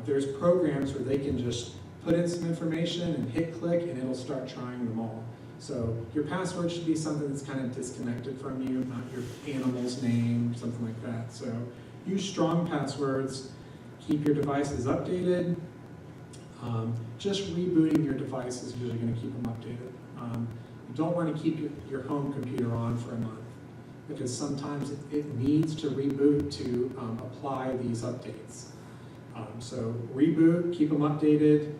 Speaker 1: there's programs where they can just put in some information and hit click and it'll start trying them all. So your password should be something that's kind of disconnected from you, not your animal's name, something like that. So use strong passwords, keep your devices updated. Just rebooting your device is usually going to keep them updated. You don't want to keep your home computer on for a month, because sometimes it needs to reboot to apply these updates. So reboot, keep them updated,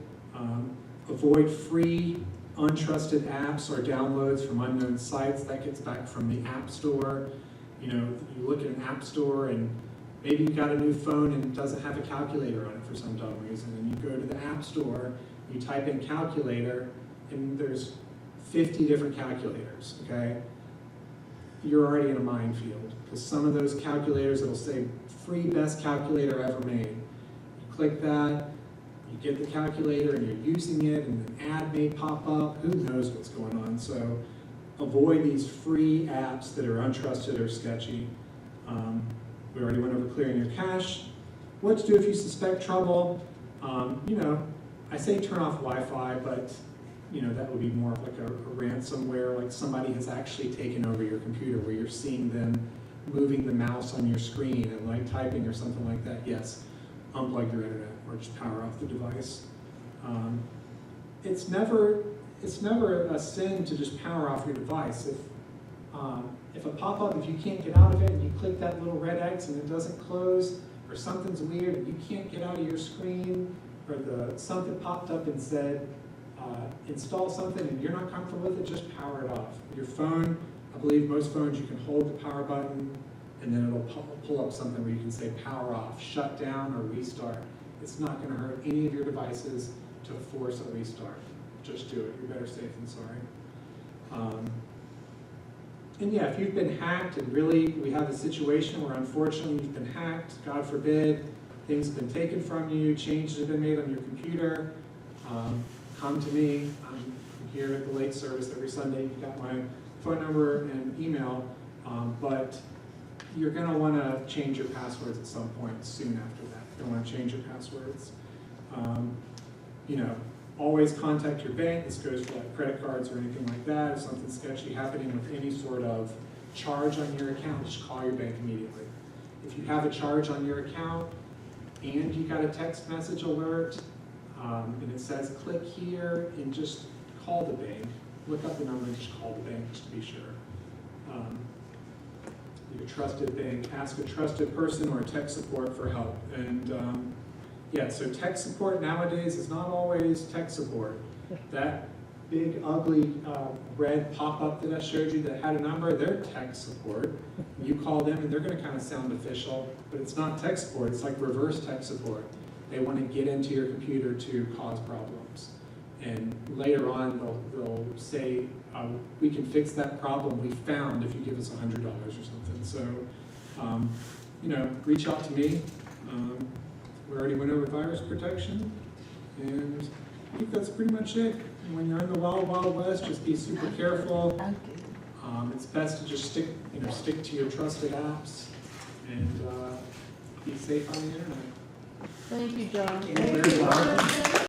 Speaker 1: avoid free, untrusted apps or downloads from unknown sites. That gets back from the App Store. You look at an App Store and maybe you got a new phone and it doesn't have a calculator on it for some dumb reason, and you go to the App Store, you type in calculator, and there's 50 different calculators, okay? You're already in a minefield, because some of those calculators, it'll say free best calculator ever made. You click that, you get the calculator and you're using it, and an ad may pop up. Who knows what's going on? So avoid these free apps that are untrusted or sketchy. We already went over clearing your cache. What to do if you suspect trouble? I say turn off Wi-Fi, but that would be more of like a ransomware, like somebody has actually taken over your computer where you're seeing them moving the mouse on your screen and like typing or something like that. Yes, unplug your internet or just power off the device. It's never a sin to just power off your device. If If a pop-up, if you can't get out of it and you click that little red X and it doesn't close, or something's weird and you can't get out of your screen, or something popped up and said, install something and you're not comfortable with it, just power it off. Your phone, I believe most phones, you can hold the power button and then it'll pull up something where you can say power off, shut down, or restart. It's not going to hurt any of your devices to force a restart. Just do it. You're better safe than sorry. And yeah, if you've been hacked and really we have a situation where unfortunately you've been hacked, God forbid, things have been taken from you, changes have been made on your computer, come to me. I'm here at the late service every Sunday. You've got my phone number and email, but you're going to want to change your passwords at some point soon after that. You're going to want to change your passwords. You know, always contact your bank. This goes for like credit cards or anything like that. If something's sketchy happening with any sort of charge on your account, just call your bank immediately. If you have a charge on your account and you got a text message alert and it says click here, and just call the bank. Look up the number and just call the bank just to be sure. Your trusted bank, ask a trusted person or tech support for help. And yeah, so tech support nowadays is not always tech support. That big ugly red pop-up that I showed you that had a number, they're tech support. You call them and they're going to kind of sound official, but it's not tech support, it's like reverse tech support. They want to get into your computer to cause problems. And later on, they'll say, we can fix that problem we found if you give us $100 or something. So, you know, reach out to me. We already went over virus protection, and I think that's pretty much it. When you're in the wild, wild west, just be super careful. It's best to just stick to your trusted apps and be safe on the internet.
Speaker 8: Thank you, John.
Speaker 1: You're very welcome.